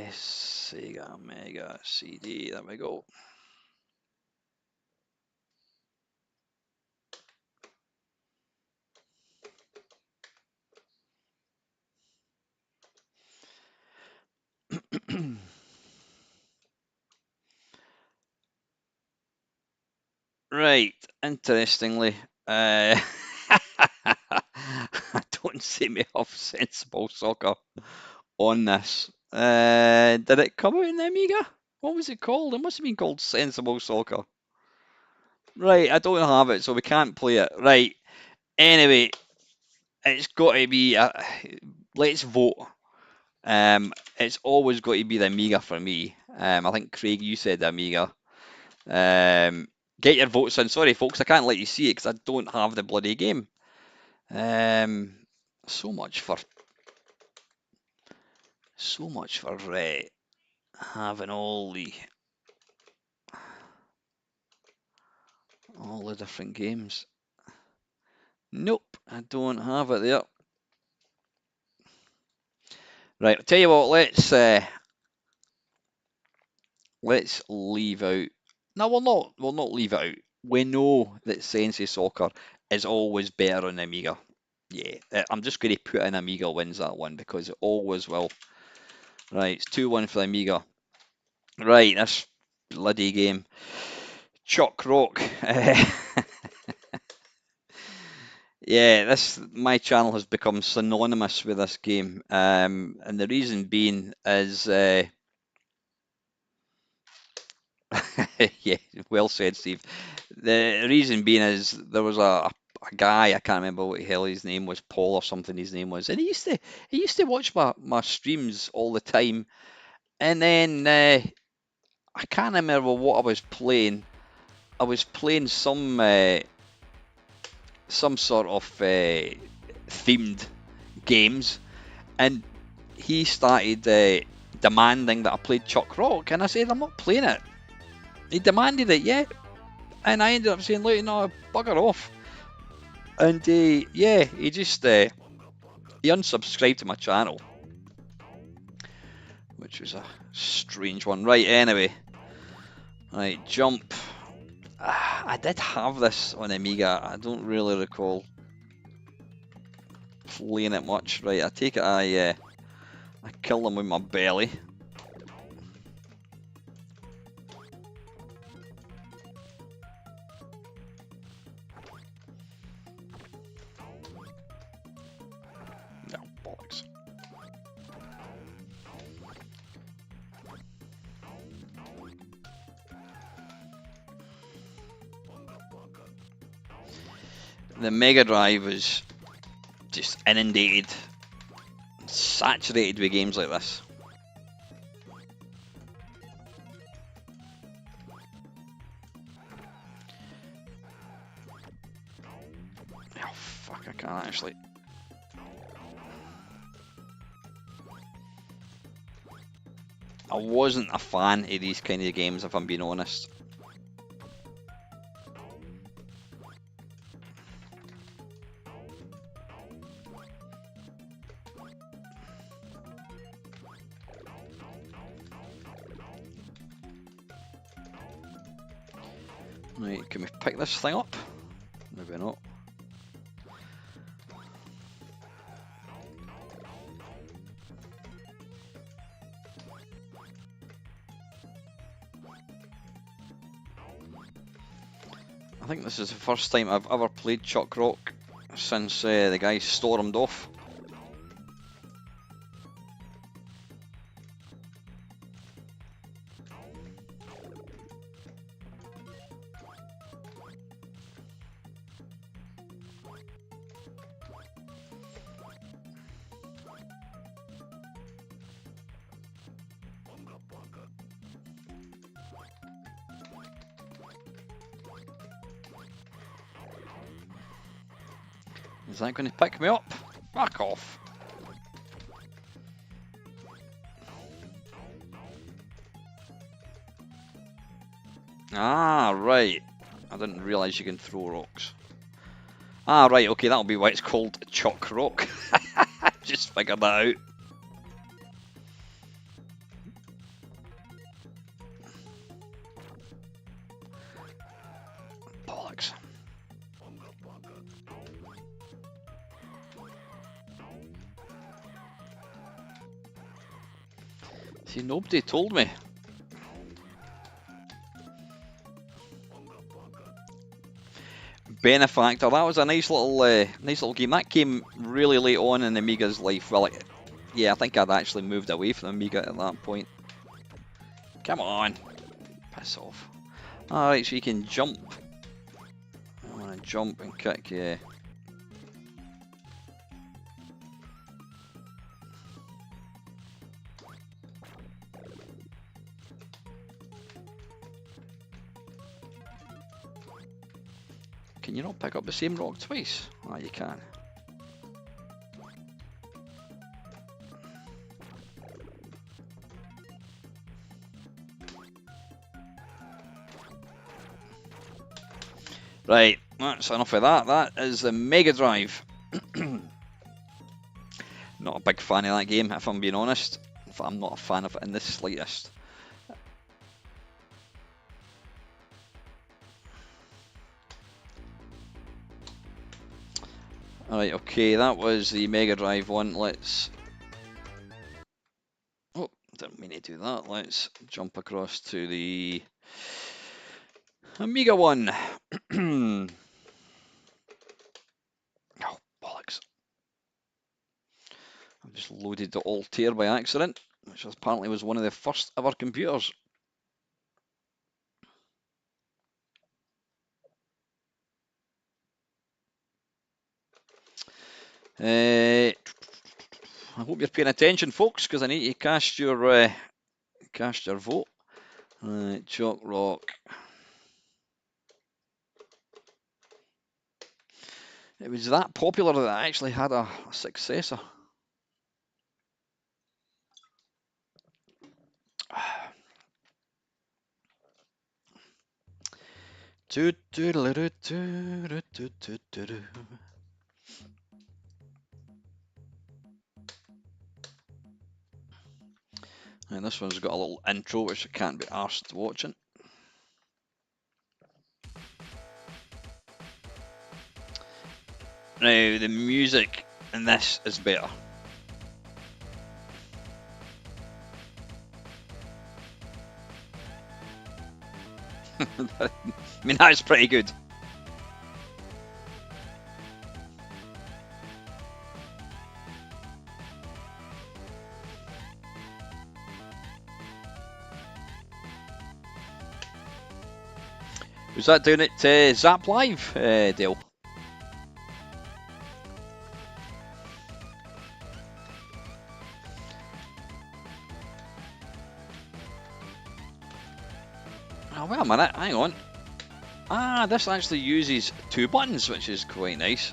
[SPEAKER 1] Sega Mega CD, there we go. Right, interestingly, don't see me have sensible soccer on this. Did it come out in the Amiga? What was it called? It must have been called Sensible Soccer. Right, I don't have it, so we can't play it. Right, anyway, it's got to be. Let's vote. It's always got to be the Amiga for me. I think Craig, you said the Amiga. Get your votes in. Sorry, folks, I can't let you see it because I don't have the bloody game. Um, so much for having all the different games. Nope, I don't have it there. Right, I'll tell you what. Let's leave out. No, we'll not leave it out. We know that Sensei Soccer is always better on Amiga. Yeah, I'm just going to put in Amiga wins that one because it always will. Right, it's 2-1 for the Amiga. Right, this bloody game. Chuck Rock. Yeah, my channel has become synonymous with this game, and the reason being is Yeah, well said, Steve. The reason being is there was a guy, I can't remember what the hell his name was, Paul or something his name was, and he used to watch my streams all the time. And then I can't remember what I was playing. I was playing some sort of themed games, and he started demanding that I played Chuck Rock, and I said I'm not playing it. He demanded it, yeah, and I ended up saying, look, no, bugger off. And yeah, he unsubscribed to my channel, which was a strange one. Right, anyway, right, jump. I did have this on Amiga. I don't really recall playing it much. Right, I take it I kill them with my belly. No, bollocks. The Mega Drive was just inundated, saturated with games like this. Oh fuck, I can't actually. I wasn't a fan of these kind of games, if I'm being honest. Right, can we pick this thing up? Maybe not. I think this is the first time I've ever played Chuck Rock since the guy stormed off. Is that going to pick me up? Fuck off. Ah, right. I didn't realise you can throw rocks. Ah, right, okay, that'll be why it's called Chuck Rock. Just figured that out. Bollocks. See, nobody told me. Benefactor, that was a nice little game. That came really late on in Amiga's life. Well, yeah, I think I'd actually moved away from Amiga at that point. Come on, piss off. Alright, so you can jump. I want to jump and kick, yeah. Can you not pick up the same rock twice? Ah, you can. Right, that's enough of that. That is the Megadrive. Not a big fan of that game, if I'm being honest. In fact, I'm not a fan of it in the slightest. Alright, okay, that was the Mega Drive one. Let's... Oh, didn't mean to do that. Let's jump across to the Amiga one. Oh, bollocks. I've just loaded the Altair by accident, which apparently was one of the first ever computers. I hope you're paying attention, folks, because I need to cast your vote. Right, Chalk Rock. It was that popular that I actually had a successor. And this one's got a little intro which I can't be arsed watching. Now, the music in this is better. I mean, that's pretty good. Was that down at Zap Live, Dale? Oh, wait a minute, hang on. Ah, this actually uses 2 buttons, which is quite nice.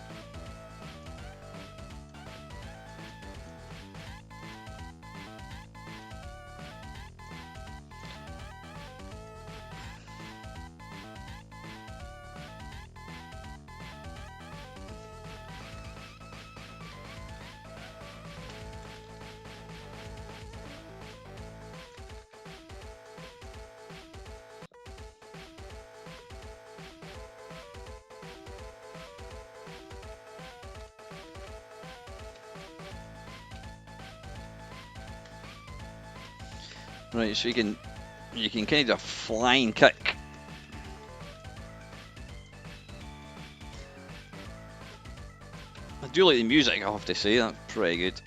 [SPEAKER 1] Right, so you can kind of do a flying kick. I do like the music, I have to say, that's pretty good.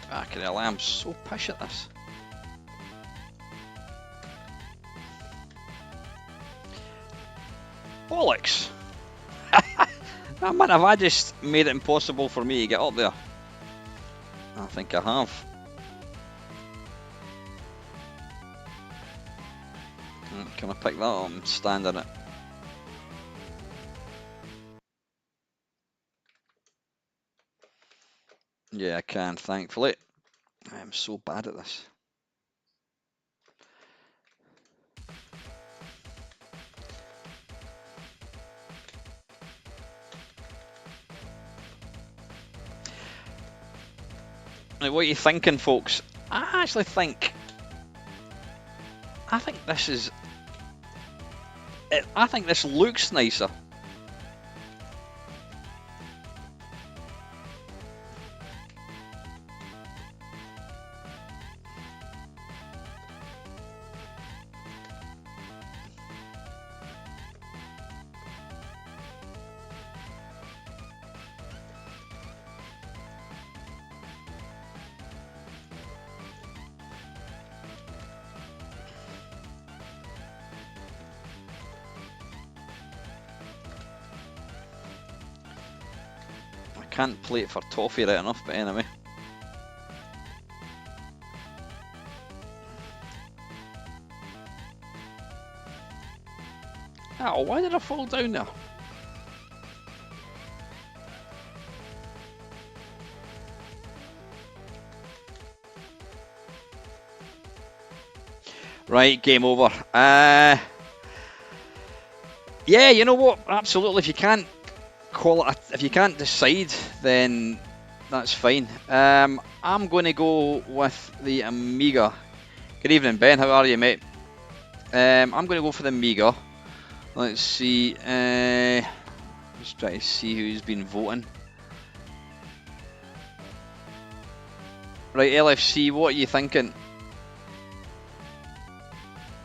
[SPEAKER 1] Fucking hell, I am so pish at this. Bollocks! Oh, man, have I just made it impossible for me to get up there? I think I have. Can I pick that up and stand in it? Yeah, I can, thankfully. I am so bad at this. Now, what are you thinking, folks? I think this is... I think this looks nicer. Can't play it for toffee right enough, but anyway. Oh, why did I fall down there? Right, game over. Yeah, you know what? Absolutely. If you can't call it, if you can't decide, then that's fine. I'm going to go with the Amiga. Good evening, Ben. How are you, mate? I'm going to go for the Amiga. Let's see. Let's try to see who's been voting. Right, LFC, what are you thinking?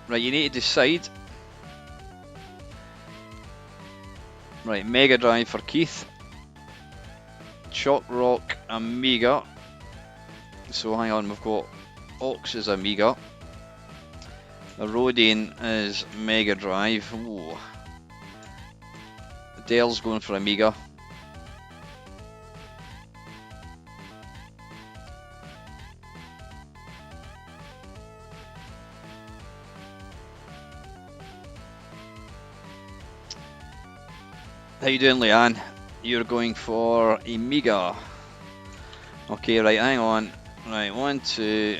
[SPEAKER 1] Right, you need to decide. Right, Megadrive for Keith. Chalk Rock Amiga. So hang on, we've got Ox is Amiga. Rodian is Megadrive. Ooh. Dale's going for Amiga. How you doing, Leanne? You're going for Amiga. Okay, right, hang on. Right, 1, 2.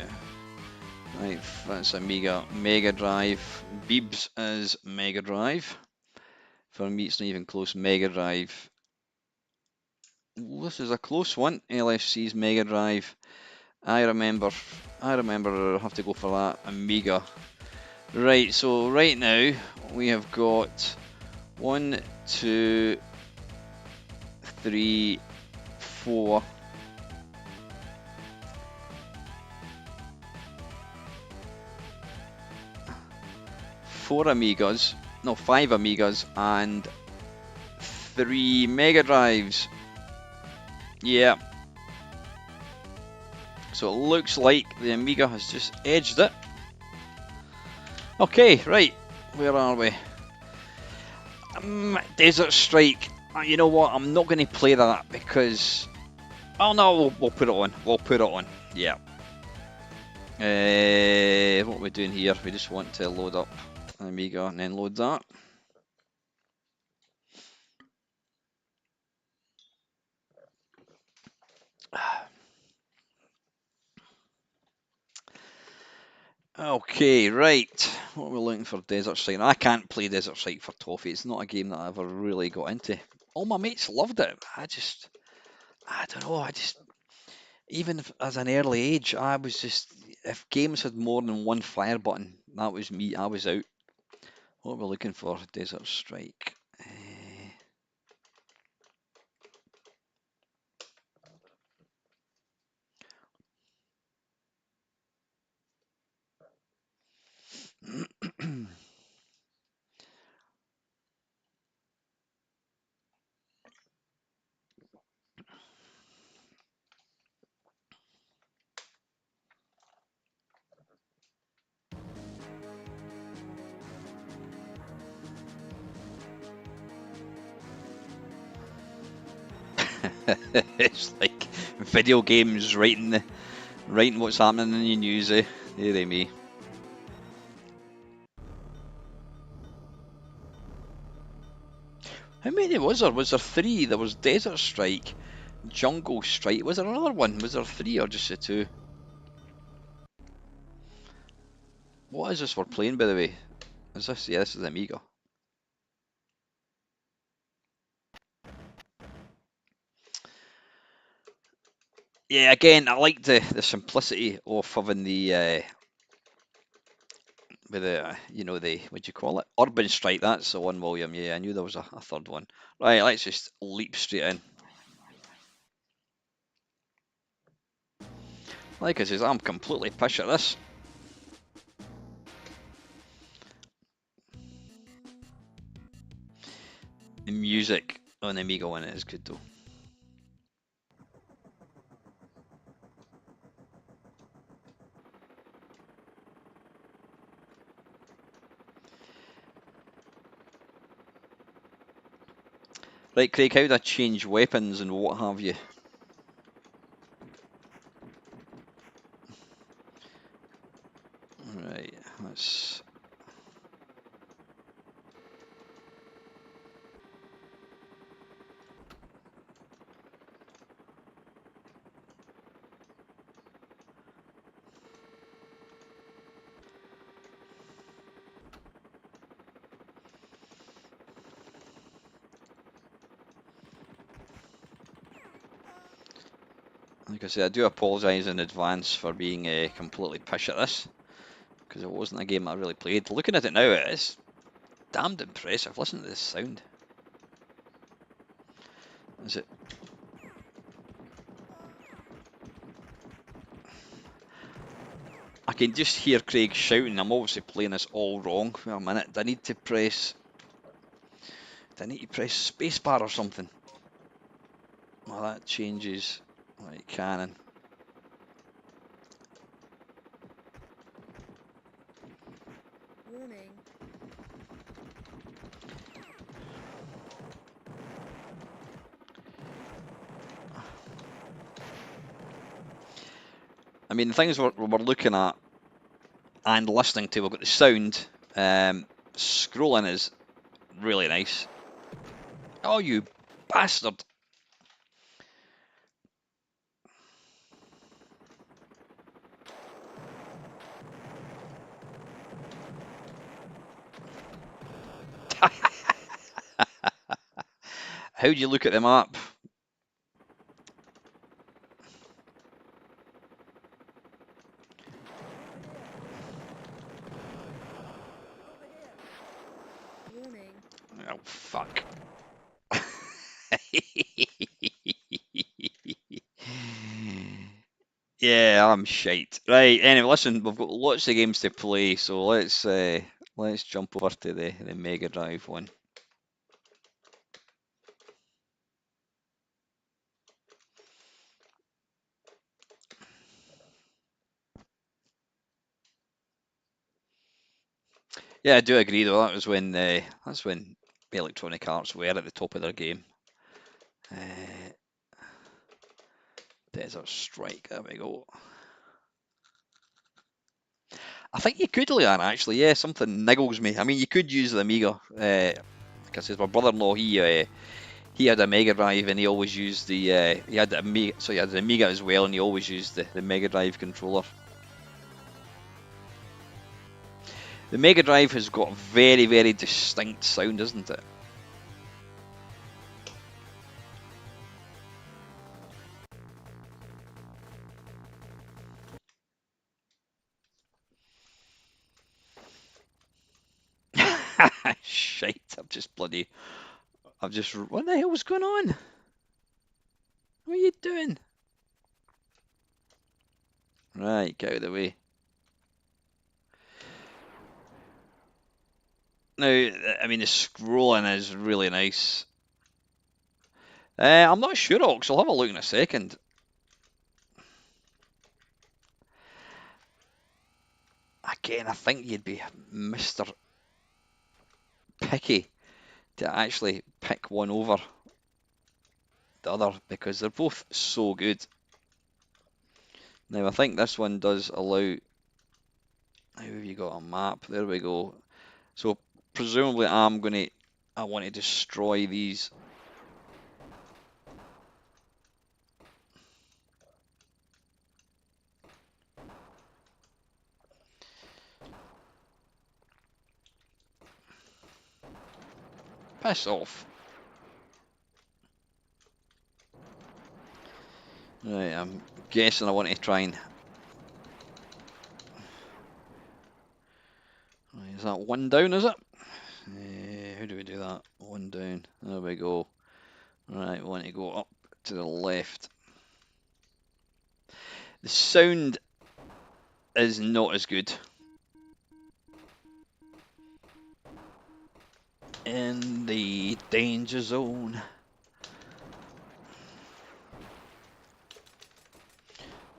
[SPEAKER 1] Right, that's Amiga. Mega Drive. Beebs is Mega Drive. For me, it's not even close. Mega Drive. Ooh, this is a close one. LFC's Mega Drive. I remember I have to go for that. Amiga. Right, so right now we have got 1, 2, 3, 4. 4 Amigas, no, 5 Amigas and 3 Mega Drives. Yeah. So it looks like the Amiga has just edged it. Okay, right, where are we? Desert Strike. You know what? I'm not going to play that because. Oh no, we'll put it on. We'll put it on. Yeah. What are we doing here? We just want to load up Amiga and then load that. Okay, right. What are we looking for? Desert Strike. I can't play Desert Strike for toffee. It's not a game that I ever really got into. All my mates loved it. I don't know. Even as an early age, I was just, if games had more than one fire button, that was me. I was out. What are we looking for? Desert Strike. It's like video games writing what's happening in the news. Dearie me. How many was there? Was there 3? There was Desert Strike, Jungle Strike. Was there another one? Was there 3 or just the 2? What is this we're playing, by the way? Is this? Yeah, this is Amiga. Yeah, again, I like the simplicity of having the with the the what do you call it? Urban Strike. That's the one, William. Yeah, I knew there was a third one. Right, let's just leap straight in. Like I says, I'm completely pish at this. The music on the Amiga one is good though. Right, Craig, how do I change weapons and what have you? Right, let's. Like I said, I do apologise in advance for being completely pish at this, because it wasn't a game I really played. Looking at it now, it is damned impressive. Listen to this sound. Is it? I can just hear Craig shouting. I'm obviously playing this all wrong. Wait a minute. Do I need to press spacebar or something? Well, that changes. Right, cannon.
[SPEAKER 2] Warning.
[SPEAKER 1] I mean, the things we're looking at and listening to, we've got the sound. Scrolling is really nice. Oh, you bastard! How do you look at the map?
[SPEAKER 2] Warning.
[SPEAKER 1] Oh, fuck. Yeah, I'm shite. Right, anyway, listen, we've got lots of games to play, so let's jump over to the Mega Drive one. Yeah, I do agree though. That's when Electronic Arts were at the top of their game. Desert Strike. There we go. I think you could, Leanne, actually. Yeah, something niggles me. I mean, you could use the Amiga. Because my brother-in-law, he had a Mega Drive and he always used he had the Amiga, so he had the Amiga as well, and he always used the Mega Drive controller. The Mega Drive has got a very, very distinct sound, isn't it? Shite! What the hell was going on? What are you doing? Right, get out of the way. Now, I mean, the scrolling is really nice. I'm not sure, Ox. I'll have a look in a second. Again, I think you'd be Mr. Picky to actually pick one over the other because they're both so good. Now, I think this one does allow. How have you got a map? There we go. So, presumably, I want to destroy these. Piss off. Right, I'm guessing I want to try and. Right, is that one down, is it? How do we do that? One down. There we go. Right, we want to go up to the left. The sound is not as good. In the danger zone.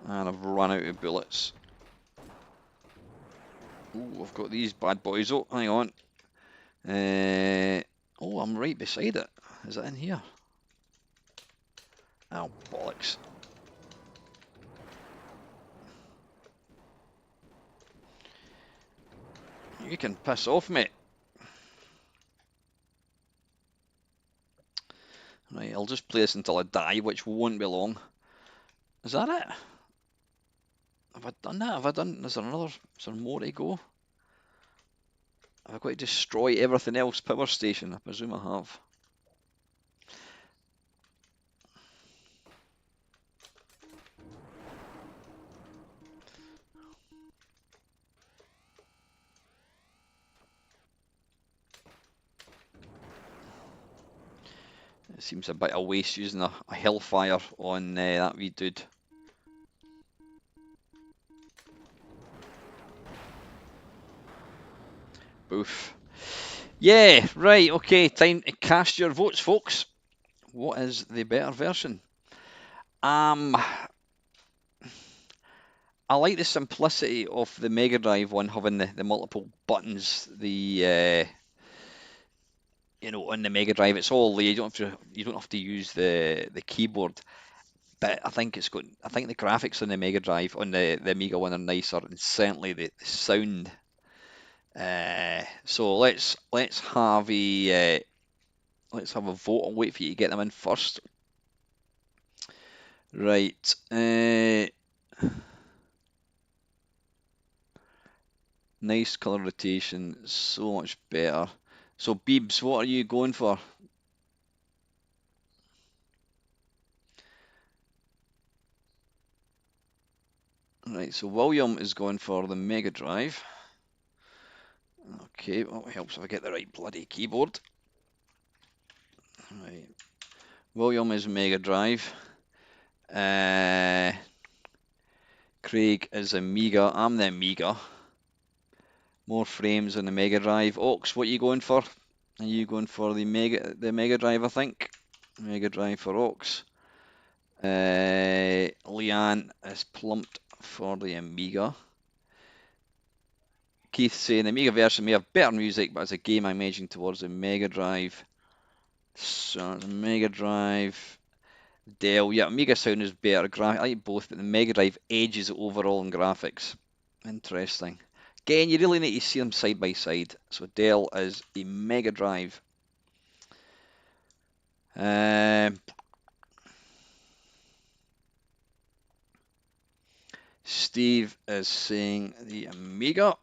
[SPEAKER 1] And I've run out of bullets. Ooh, I've got these bad boys. Oh, hang on. Oh, I'm right beside it. Is it in here? Oh, bollocks. You can piss off, mate. Right, I'll just play this until I die, which won't be long. Is that it? Have I done that? Have I done... Is there more to go? Have I got to destroy everything else power station? I presume I have. It seems a bit of waste using a hellfire on that wee dude. Boof. Yeah, right, okay, time to cast your votes, folks. What is the better version? I like the simplicity of the Mega Drive one, having the multiple buttons. On the Mega Drive, it's all there. You don't have to use the keyboard. But I think the graphics on the Mega Drive on the Amiga one are nicer, and certainly the sound. So let's have a vote. I'll wait for you to get them in first. Right. Nice color rotation, so much better. So Beebs, what are you going for? Right, so William is going for the Mega Drive. Okay, well, it helps if I get the right bloody keyboard. Right, William is Mega Drive. Craig is Amiga. I'm the Amiga. More frames on the Mega Drive. Ox, what are you going for? Are you going for the Mega Drive, I think? Mega Drive for Ox. Leanne is plumped for the Amiga. Keith saying the Amiga version may have better music, but as a game I'm edging towards the Mega Drive. So the Mega Drive. Dell, yeah, Amiga sound is better. I like both, but the Mega Drive edges overall in graphics. Interesting. Again, you really need to see them side by side. So Dell is a Mega Drive. Steve is saying the Amiga.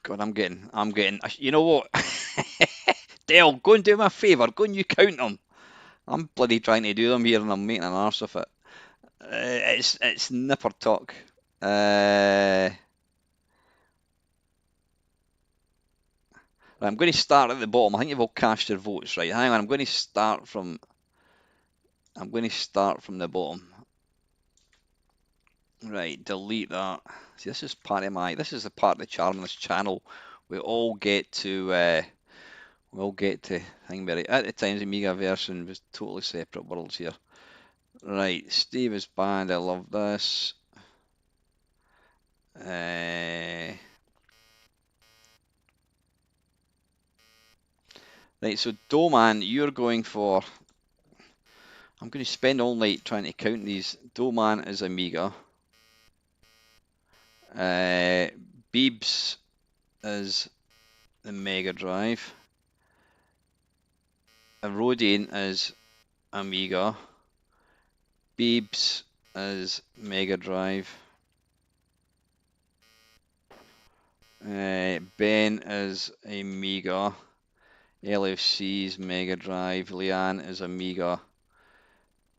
[SPEAKER 1] God, I'm getting. You know what? Dale, go and do me a favour. Go and you count them. I'm bloody trying to do them here, and I'm making an arse of it. It's nipper talk. Right, I'm going to start at the bottom. I think you've all cast your votes, right? Hang on. I'm going to start from the bottom. Right, delete that. See, this is the part of the charm of this channel. We all get to think about it. At the time, the Amiga version was totally separate worlds here. Right, Steve is banned. I love this. Right, so Doman, you're going for. I'm going to spend all night trying to count these. Doman is Amiga. Beebs is the Mega Drive. Erodian is Amiga. Beebs is Mega Drive. Ben is Amiga. LFC's Mega Drive. Leanne is Amiga.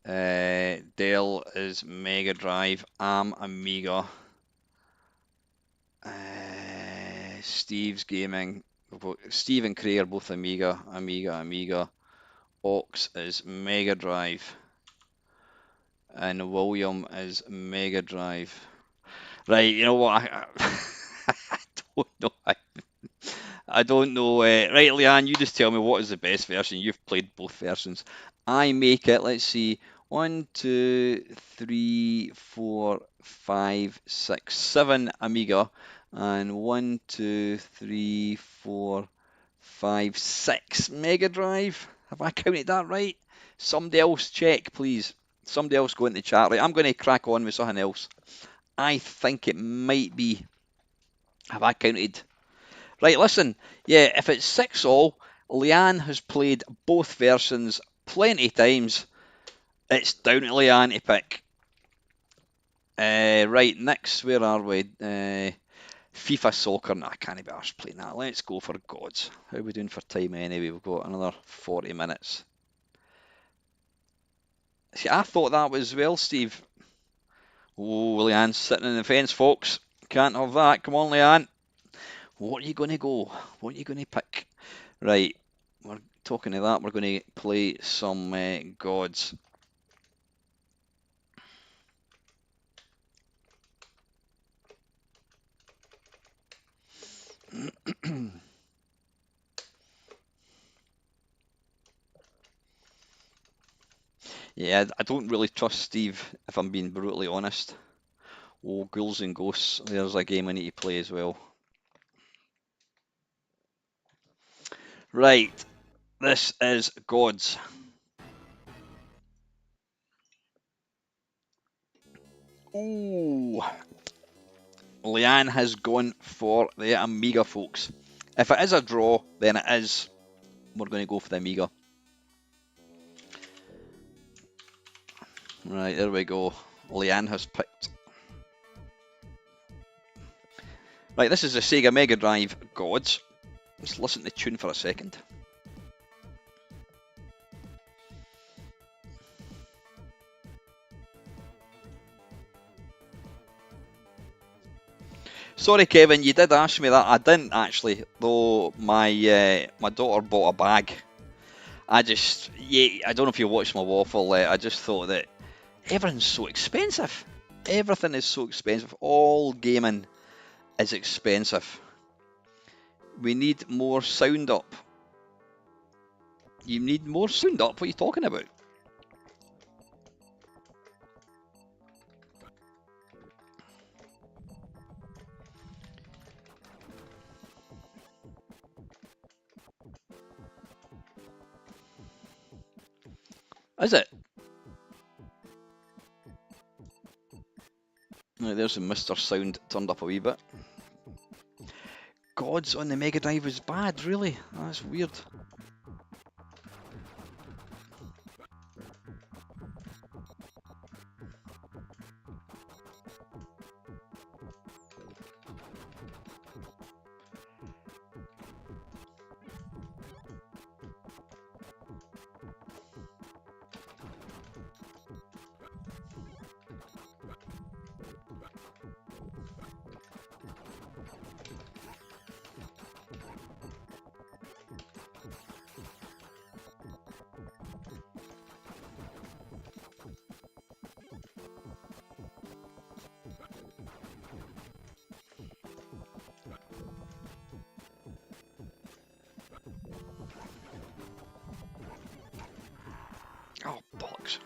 [SPEAKER 1] Dell is Mega Drive. I'm Amiga. Steve's Gaming. Steve and Craig are both Amiga. Amiga. Ox is Mega Drive. And William is Mega Drive. Right, you know what? I don't know. I don't know. Right, Leanne, you just tell me what is the best version. You've played both versions. I make it, let's see, 1, 2, 3, 4, 5, 6, 7 Amiga, and 1, 2, 3, 4, 5, 6 Mega Drive. Have I counted that right? Somebody else check, please. Somebody else go into the chat. Right, I'm going to crack on with something else. I think it might be. Have I counted? Right, listen. Yeah, if it's 6-all, Leanne has played both versions plenty times. It's down to Leanne to pick. Right, next, where are we? FIFA Soccer. No, I can't be arsed playing that. Let's go for gods. How are we doing for time anyway? We've got another 40 minutes. See, I thought that was well, Steve. Oh, Leanne's sitting in the fence, folks. Can't have that. Come on, Leanne. What are you going to go? What are you going to pick? Right, we're talking of that, we're going to play some Gods. Yeah, I don't really trust Steve, if I'm being brutally honest. Oh, Ghouls and Ghosts, there's a game I need to play as well. Right, this is Gods. Ooh, Leanne has gone for the Amiga, folks. If it is a draw, then it is. We're going to go for the Amiga. Right, there we go. Leanne has picked. Right, this is the Sega Megadrive Gods. Let's listen to the tune for a second. Sorry, Kevin, you did ask me that. I didn't actually, though. My daughter bought a bag. I don't know if you watched my waffle. I just thought that everything's so expensive. Everything is so expensive. All gaming is expensive. We need more sound up. You need more sound up. What are you talking about? Is it? Right, there's the Mr. Sound turned up a wee bit. Gods on the Mega Drive was bad, really? That's weird. Oh, bollocks.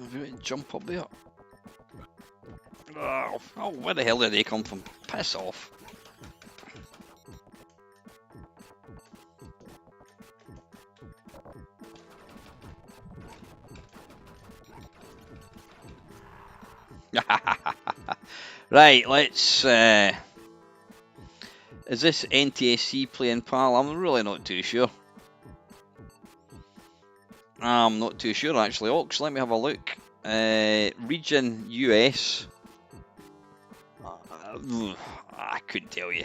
[SPEAKER 1] Have you got to jump up there? Oh, where the hell did they come from? Piss off. Right, let's. Is this NTSC playing, pal? I'm really not too sure. I'm not too sure actually. Ox, let me have a look. Region US. I couldn't tell you.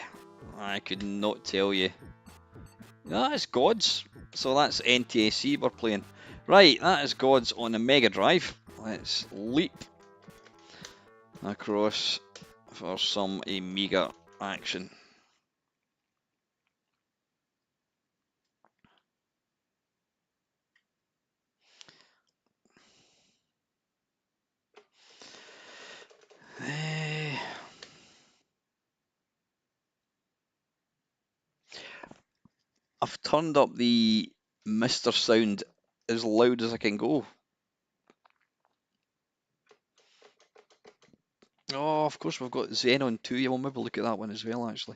[SPEAKER 1] I could not tell you. That's Gods. So that's NTSC we're playing. Right, that is Gods on the Mega Drive. Let's leap across for some Amiga action. I've turned up the Mr. Sound as loud as I can go. Oh, of course we've got Xenon 2. Yeah, we'll maybe look at that one as well, actually.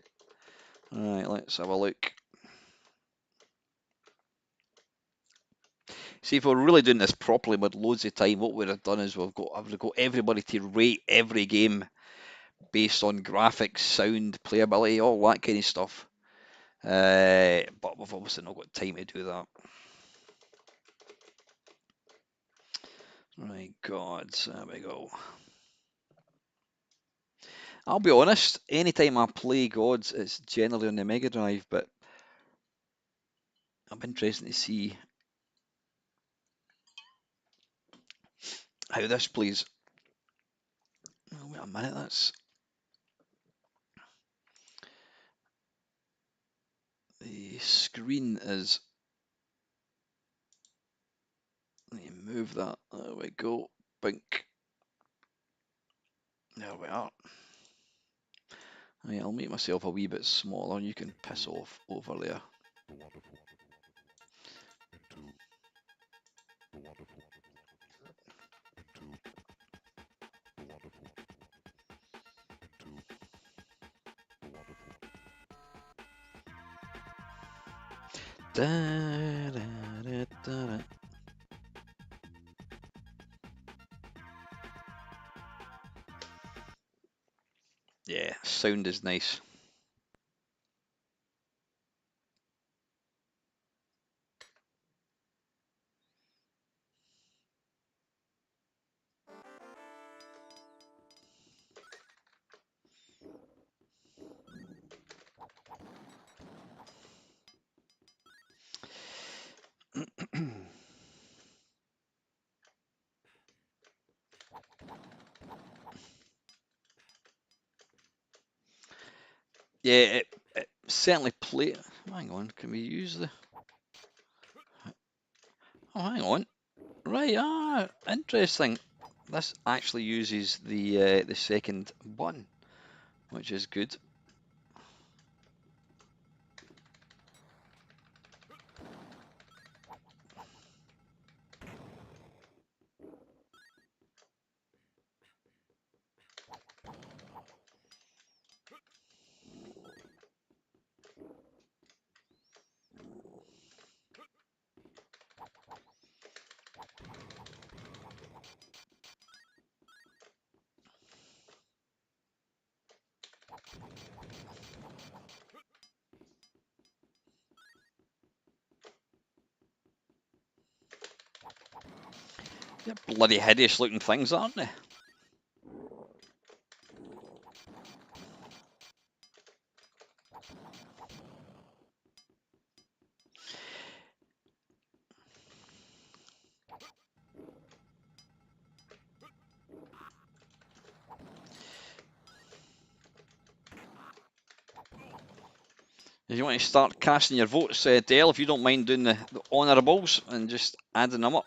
[SPEAKER 1] Right, let's have a look. See, if we're really doing this properly with loads of time, what we'd have done is I've got everybody to rate every game based on graphics, sound, playability, all that kind of stuff. But we've obviously not got time to do that. Right, gods, there we go. I'll be honest, anytime I play gods, it's generally on the Mega Drive, but I'm interested to see how this plays. Oh, wait a minute, that's the screen is. Let me move that. There we go. Bink. There we are. Right, I'll make myself a wee bit smaller. You can piss off over there. Da, da, da, da. Yeah, sound is nice. Yeah, it certainly play. Hang on, can we use the? Oh, hang on. Right, interesting. This actually uses the second button, which is good. They're bloody hideous looking things, aren't they? If you want to start casting your votes, Dale, if you don't mind doing the honourables and just adding them up.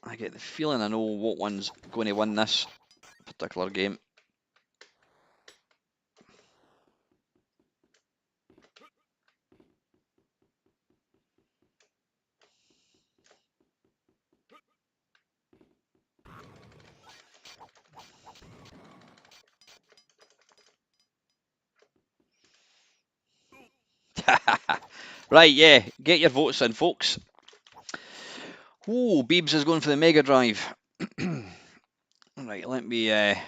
[SPEAKER 1] I get the feeling I know what one's going to win this particular game. Right, yeah, get your votes in, folks. Oh, Beebs is going for the Mega Drive. Right, let me. Where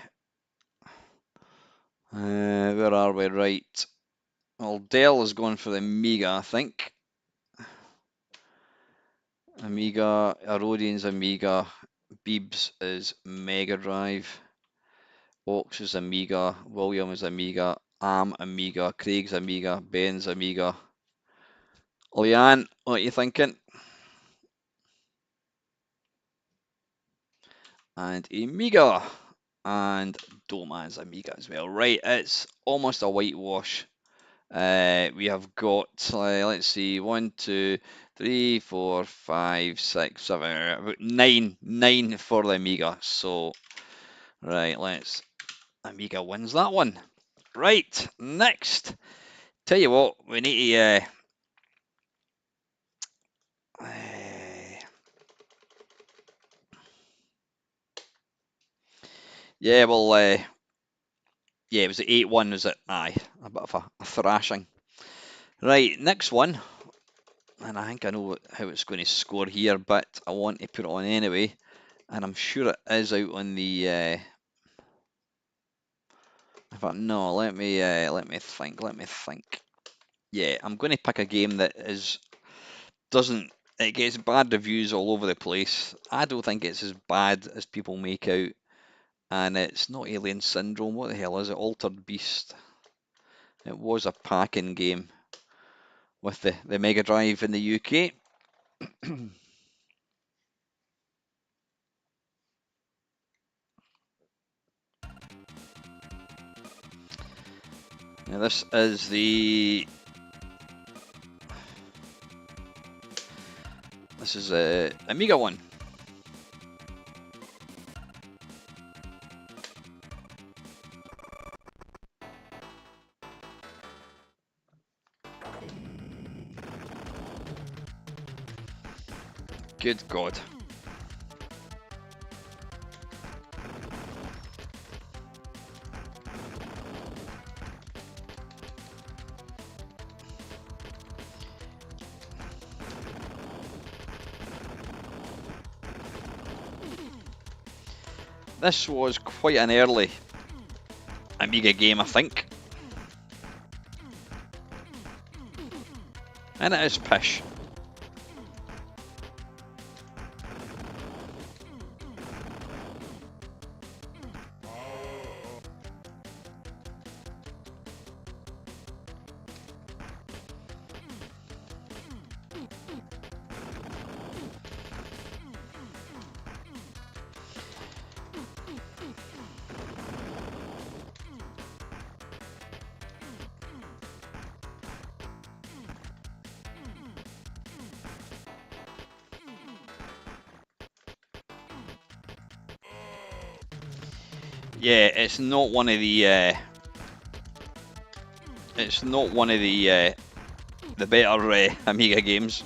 [SPEAKER 1] are we? Right. Well, Dell is going for the Amiga, I think. Amiga, Arodian's Amiga, Beebs is Mega Drive, Ox is Amiga, William is Amiga, Am Amiga, Craig's Amiga, Ben's Amiga. Leanne, what are you thinking? And Amiga. And Doma's Amiga as well. Right, it's almost a whitewash. We have got, let's see, 1, 2, 3, 4, 5, 6, 7, about nine for the Amiga. So, right, Amiga wins that one. Right, next. Tell you what, we need to, yeah, well, Yeah, it was the 8-1, was it? Aye, a bit of a thrashing. Right, next one, and I think I know how it's going to score here, but I want to put it on anyway, and I'm sure it is out on the. In fact, no, let me think. Let me think. Yeah, I'm going to pick a game that doesn't. It gets bad reviews all over the place. I don't think it's as bad as people make out, and it's not Alien Syndrome. What the hell is it? Altered Beast. It was a packing game with the Mega Drive in the UK. Now this is the Amiga one. Good God. This was quite an early Amiga game, I think. And it is pish. Yeah, it's not one of the the better Amiga games.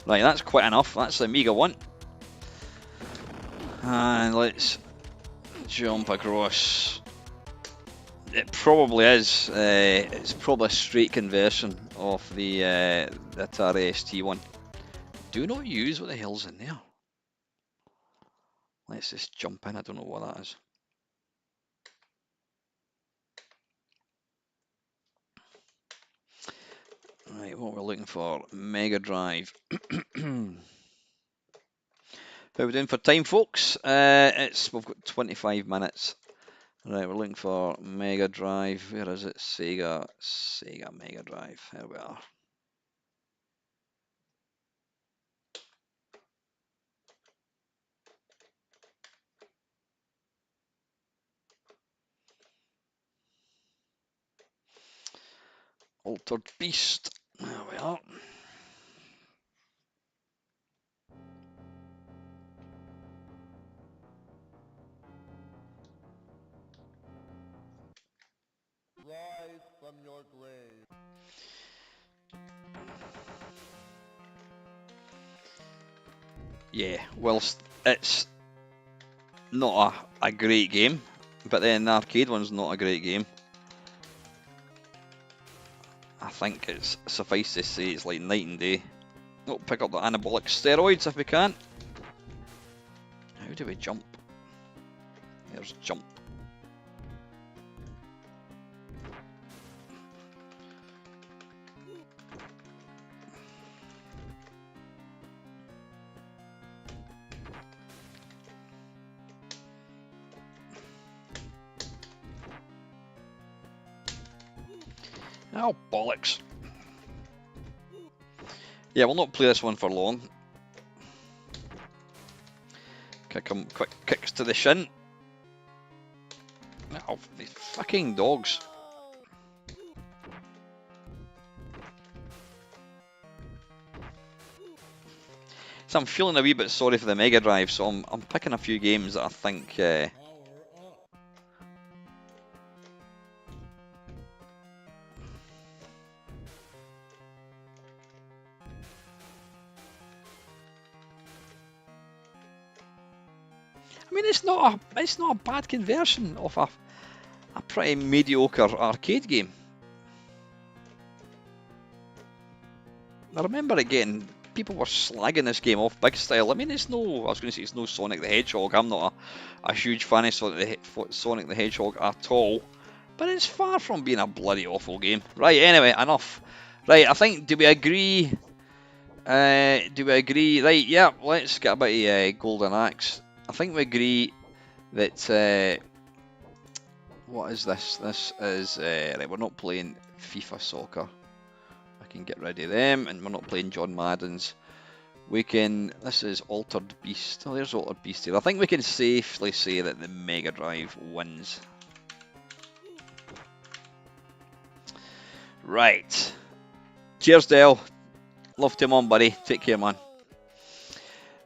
[SPEAKER 1] Right, that's quite enough. That's the Amiga one. And let's jump across. It probably is. It's probably a straight conversion of the Atari ST one. Do not use what the hell's in there. Let's just jump in. I don't know what that is. Right, what we're looking for, Mega Drive. How we doing for time, folks? We've got 25 minutes. Right, we're looking for Mega Drive. Where is it? Sega Mega Drive. There we are. Altered Beast. There we are.
[SPEAKER 2] Rise from your grave.
[SPEAKER 1] Yeah, whilst it's not a great game, but then the arcade one's not a great game. I think it's suffice to say it's like night and day. Oh, pick up the anabolic steroids if we can. How do we jump? There's jump. Oh, bollocks. Yeah, we'll not play this one for long. Kick him, quick kicks to the shin. Oh, these fucking dogs. So I'm feeling a wee bit sorry for the Mega Drive, so I'm picking a few games that I think I mean, it's not a bad conversion of a pretty mediocre arcade game. I remember again, people were slagging this game off big style. I mean, I was going to say it's no Sonic the Hedgehog. I'm not a huge fan of Sonic the Hedgehog at all. But it's far from being a bloody awful game. Right, anyway, enough. Right, I think, do we agree? Right, yeah, let's get a bit of Golden Axe. I think we agree that, what is this? This is, right, we're not playing FIFA Soccer. I can get rid of them, and we're not playing John Madden's. This is Altered Beast. Oh, there's Altered Beast here. I think we can safely say that the Mega Drive wins. Right. Cheers, Dale. Love to him on, buddy. Take care, man.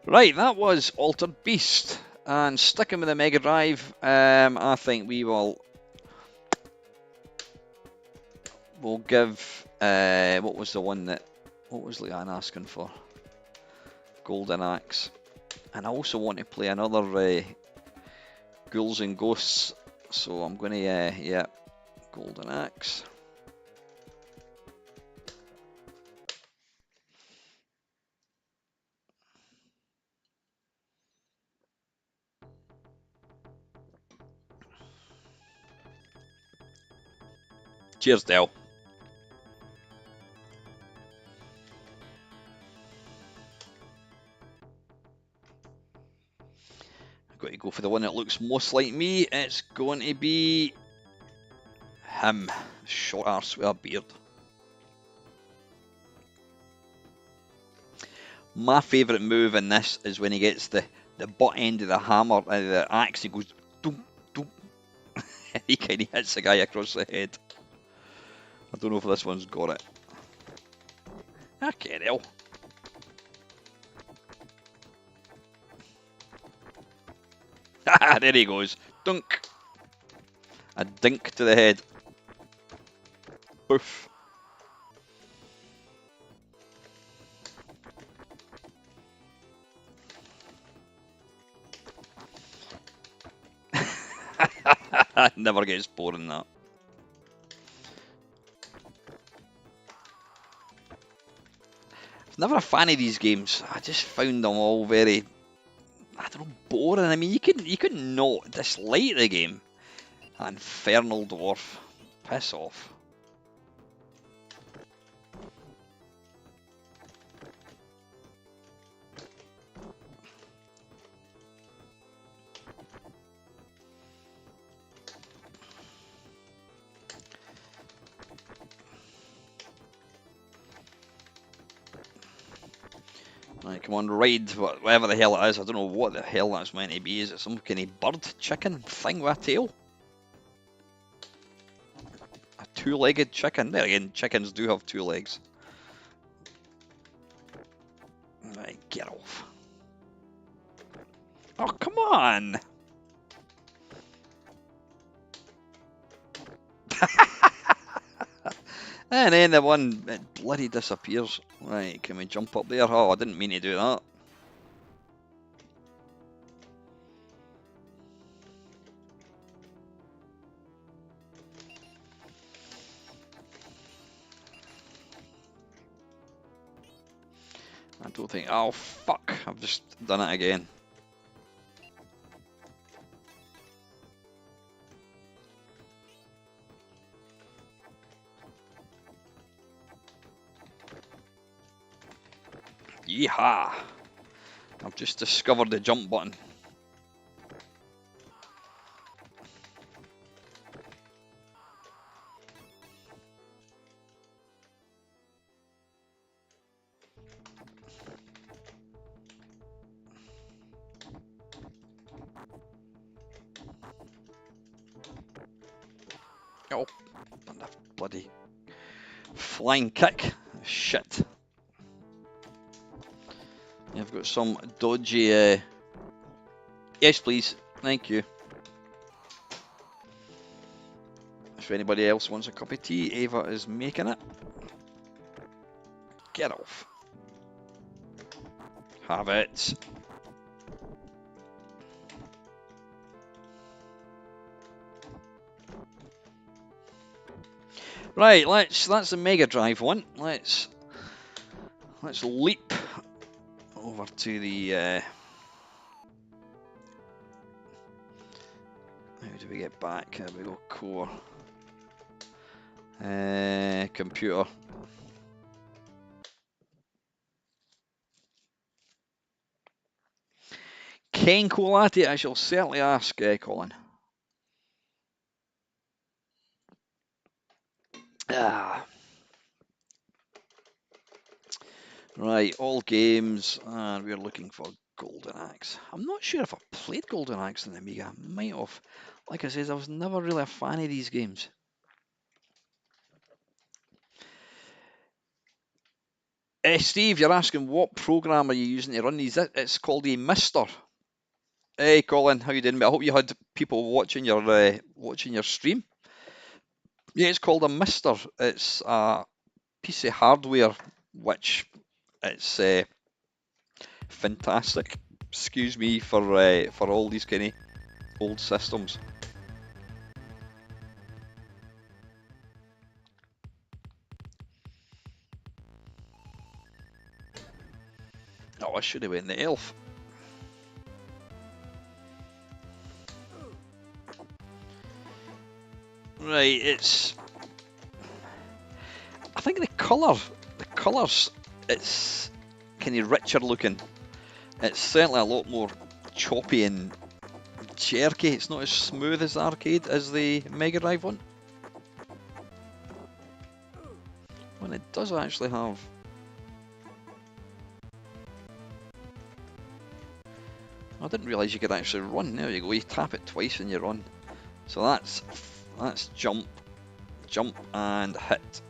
[SPEAKER 1] Right, that was Altered Beast. And sticking with the Mega Drive, I think we'll give, what was Leanne asking for? Golden Axe. And I also want to play another Ghouls and Ghosts. So I'm going to, yeah, Golden Axe. Cheers, Del. I've got to go for the one that looks most like me. It's going to be him. Short arse with a beard. My favourite move in this is when he gets the butt end of the hammer, the axe, he goes doom, doom. He kind of hits the guy across the head. I don't know if this one's got it. Okay, hell. There he goes. Dunk. A dink to the head. Poof. Never gets boring, that. Never a fan of these games. I just found them all very, I don't know, boring. I mean, you couldn't not dislike the game. That infernal dwarf. Piss off. Right, come on, ride whatever the hell it is. I don't know what the hell that's meant to be. Is it some kind of bird, chicken thing with a tail? A two-legged chicken? There again, chickens do have two legs. Right, get off. Oh, come on! And then the one, it bloody disappears. Right, can we jump up there? Oh, I didn't mean to do that. I don't think, oh fuck, I've just done it again. Yeehaw! I've just discovered the jump button. Oh, and a bloody flying kick. Shit. I've got some dodgy. Yes, please. Thank you. If anybody else wants a cup of tea, Ava is making it. Get off. Have it. Right, that's the Mega Drive one. Let's leap over to the how do we get back? There we go, core. Computer. Ken Colati, I shall certainly ask, Colin. Ah, right, all games, and we're looking for Golden Axe. I'm not sure if I played Golden Axe on the Amiga. Might have. Like I said, I was never really a fan of these games. Steve, you're asking what program are you using to run these? It's called a Mister. Hey, Colin, how you doing? I hope you had people watching your stream. Yeah, it's called a Mister. It's a piece of hardware which it's fantastic. Excuse me for all these kind of old systems. Oh, I should have went the elf. Right, I think the colours, it's kind of richer looking. It's certainly a lot more choppy and jerky. It's not as smooth as the arcade as the Mega Drive one. When it does actually have. I didn't realise you could actually run. There you go. You tap it twice and you run. So that's jump, and hit.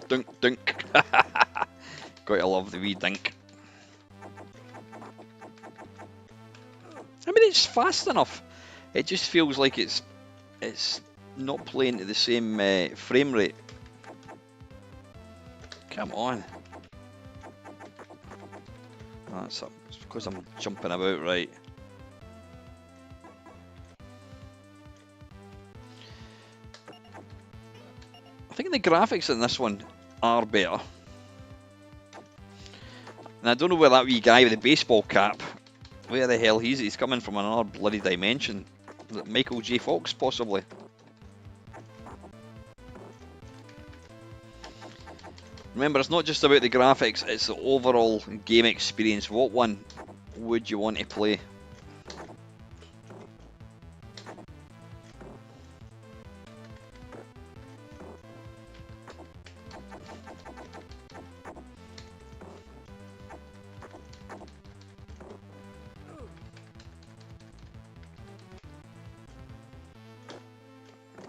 [SPEAKER 1] Dunk, dunk. Gotta love the wee dink. I mean, it's fast enough. It just feels like it's not playing to the same frame rate. Come on. That's it's because I'm jumping about, right. I think the graphics in this one are better. And I don't know where that wee guy with the baseball cap, where the hell he's coming from another bloody dimension. Is it Michael J. Fox, possibly? Remember, it's not just about the graphics, it's the overall game experience. What one would you want to play?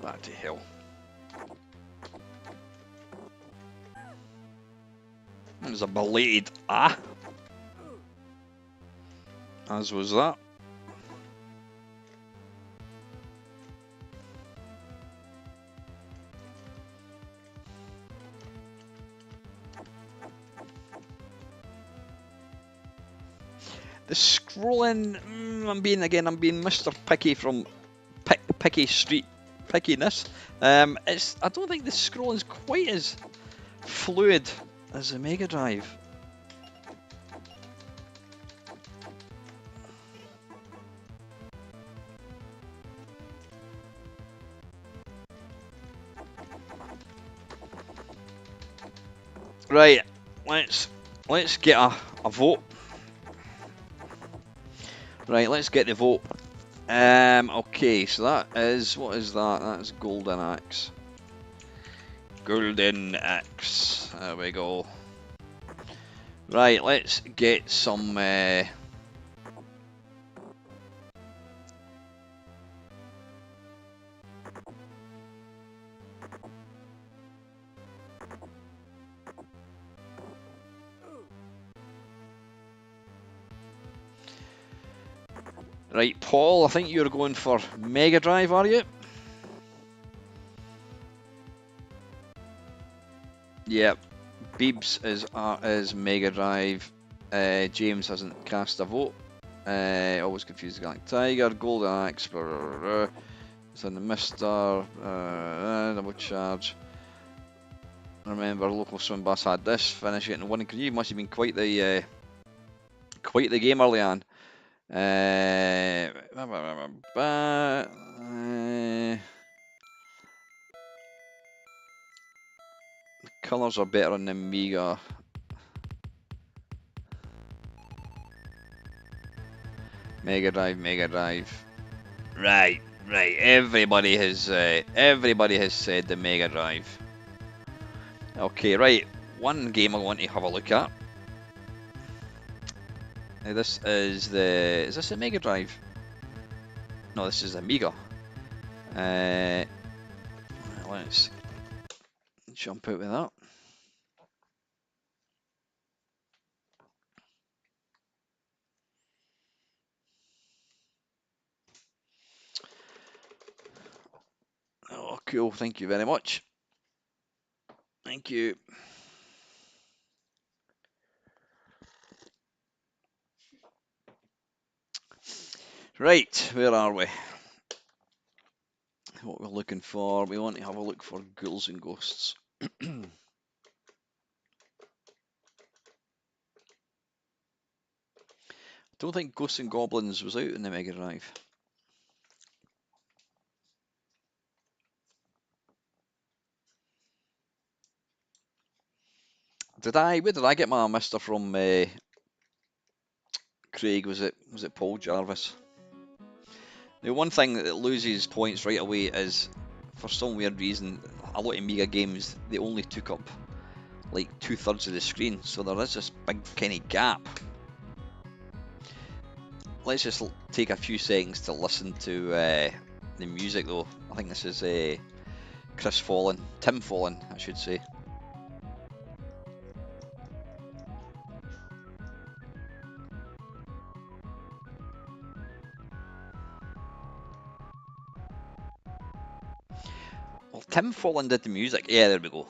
[SPEAKER 1] Back to hell. There's a belated as was that. The scrolling, I'm being Mr. Picky from Picky Street Pickiness. I don't think the scrolling's quite as fluid as the Mega Drive. Right, let's get a vote. Right, let's get the vote. Okay, so that is, what is that? That's Golden Axe. Golden Axe. There we go. Right, let's get some. Right, Paul, I think you're going for Mega Drive, are you? Yep. Beebs is Mega Drive. James hasn't cast a vote. Always confused the Galactic Tiger. Golden Axe. It's in the Mister. Double charge. Remember, local swim bus had this. Finish it in one. You must have been quite the game early on. Colours are better on the Amiga. Mega Drive, Mega Drive. Right, right. Everybody has said the Mega Drive. Okay, right. One game I want to have a look at. Now this is the. Is this a Mega Drive? No, this is Amiga. Let's jump out with that. Oh, cool. Thank you very much. Thank you. Right, where are we? What we're looking for? We want to have a look for Ghouls and Ghosts. Don't think Ghosts and Goblins was out in the Mega Drive. Did I? Where did I get my Mister from? Craig? Was it Paul Jarvis? The one thing that loses points right away is, for some weird reason, a lot of Amiga games they only took up like 2/3 of the screen, so there is this big kind of gap. Let's just take a few seconds to listen to the music though. I think this is Tim Fallon, I should say. Well, Tim Fallon did the music. Yeah, there we go.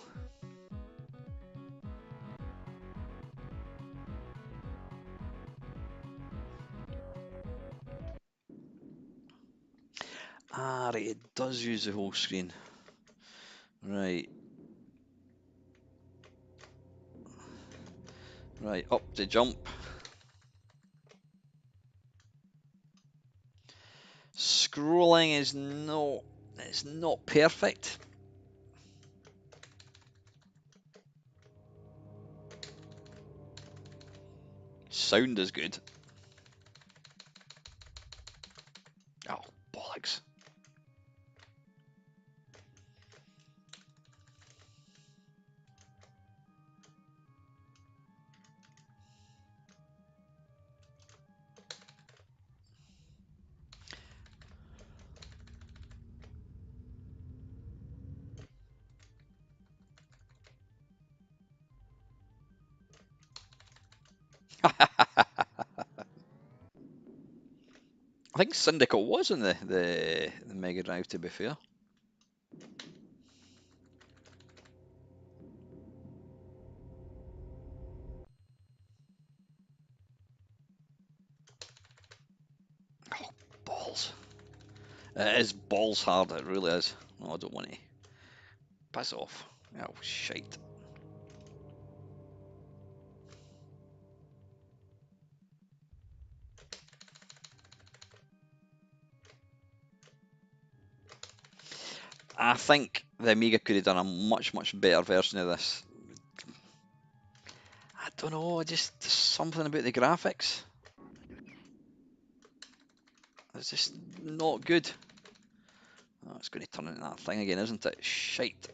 [SPEAKER 1] Ah, right, it does use the whole screen. Right. Right, up to jump. Scrolling is it's not perfect. Sound is good. Oh, bollocks. I think Syndicate was in the Mega Drive, to be fair. Oh, balls. It is balls hard, it really is. No, I don't want to. Piss off. Oh, shite. I think the Amiga could have done a much, much better version of this. I don't know, just something about the graphics. It's just not good. Oh, it's going to turn into that thing again, isn't it? Shite.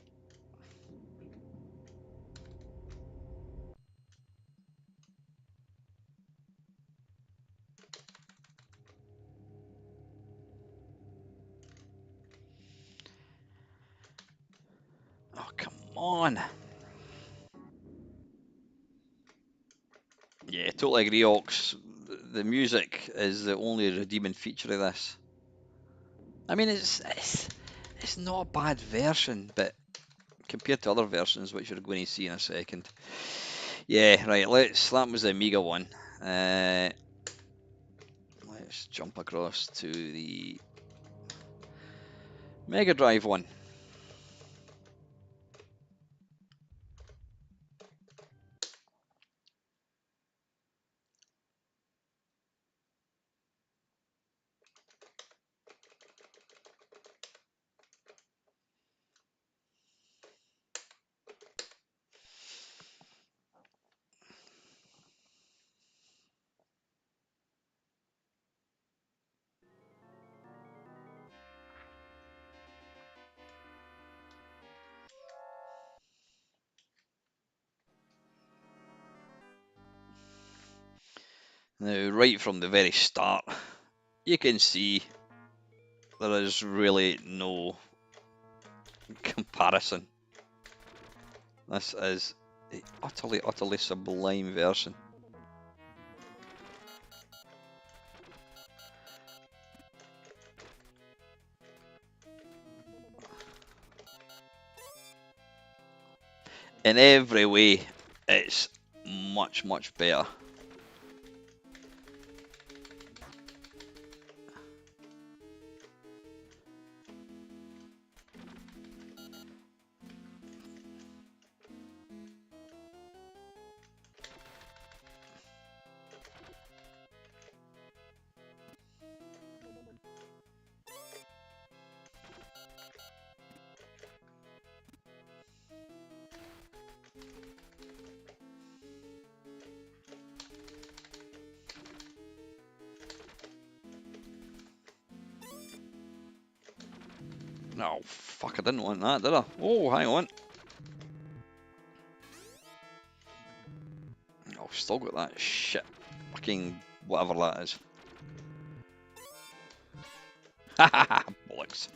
[SPEAKER 1] Oh, come on. Yeah, totally agree, Ox. The music is the only redeeming feature of this. I mean, it's not a bad version, but compared to other versions, which you're going to see in a second. Yeah, right. That was the Amiga one. Let's jump across to the Mega Drive one. Now, right from the very start, you can see there is really no comparison. This is the utterly sublime version. In every way, it's much better. No, fuck, I didn't want that, did I? Oh, hang on. I've still got that shit fucking whatever that is. Bollocks.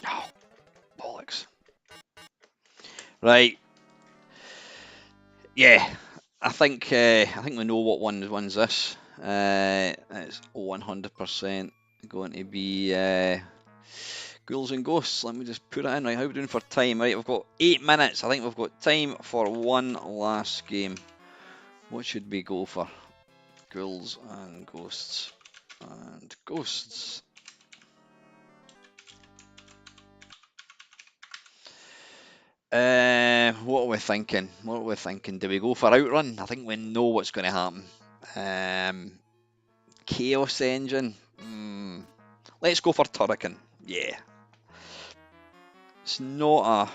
[SPEAKER 1] Oh, bollocks. Right. Yeah. I think we know what one's this. It's 100% going to be Ghouls and Ghosts. Let me just put it in. Right, how are we doing for time? Right, we've got 8 minutes. I think we've got time for one last game. What should we go for? Ghouls and Ghosts. And Ghosts. What are we thinking? What are we thinking? Do we go for Outrun? I think we know what's going to happen. Chaos Engine. Let's go for Turrican. Yeah. It's not a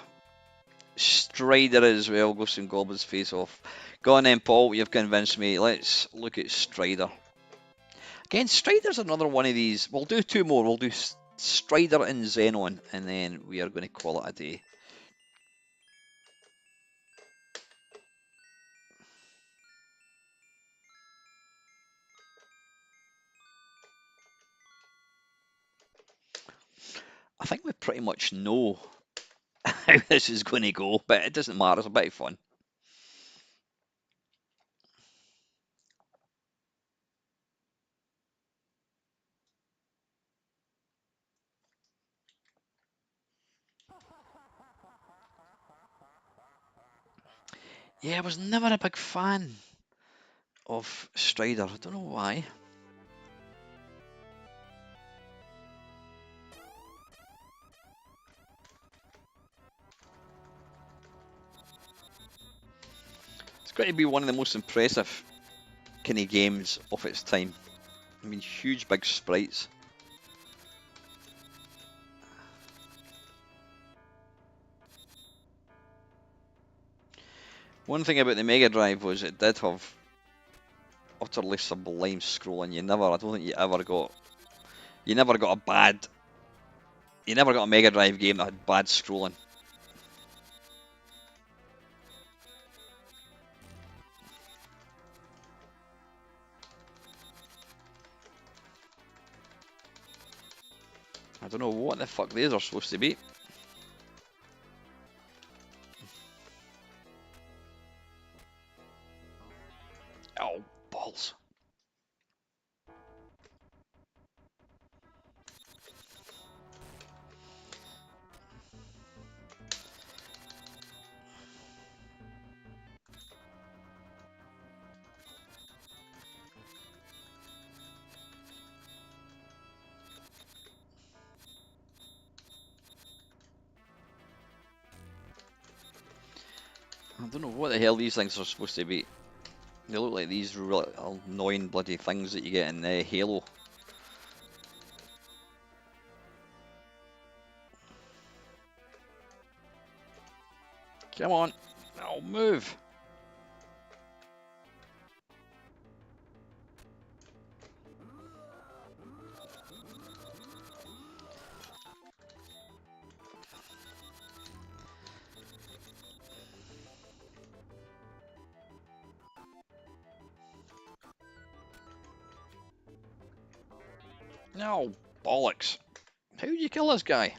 [SPEAKER 1] Strider as well. Ghosts and Goblins Face Off. Go on then, Paul. You've convinced me. Let's look at Strider. Again, Strider's another one of these. We'll do two more. We'll do Strider and Xenon, and then we are going to call it a day. I think we pretty much know how this is going to go, but it doesn't matter. It's a bit of fun. Yeah, I was never a big fan of Strider. I don't know why. It's got to be one of the most impressive kind of games of its time. I mean, huge big sprites. One thing about the Mega Drive was it did have utterly sublime scrolling. I don't think you never got a Mega Drive game that had bad scrolling. I don't know what the fuck these are supposed to be. balls. I don't know what the hell these things are supposed to be. They look like these really annoying bloody things that you get in Halo. Come on, I'll move. No, bollocks. How did you kill this guy?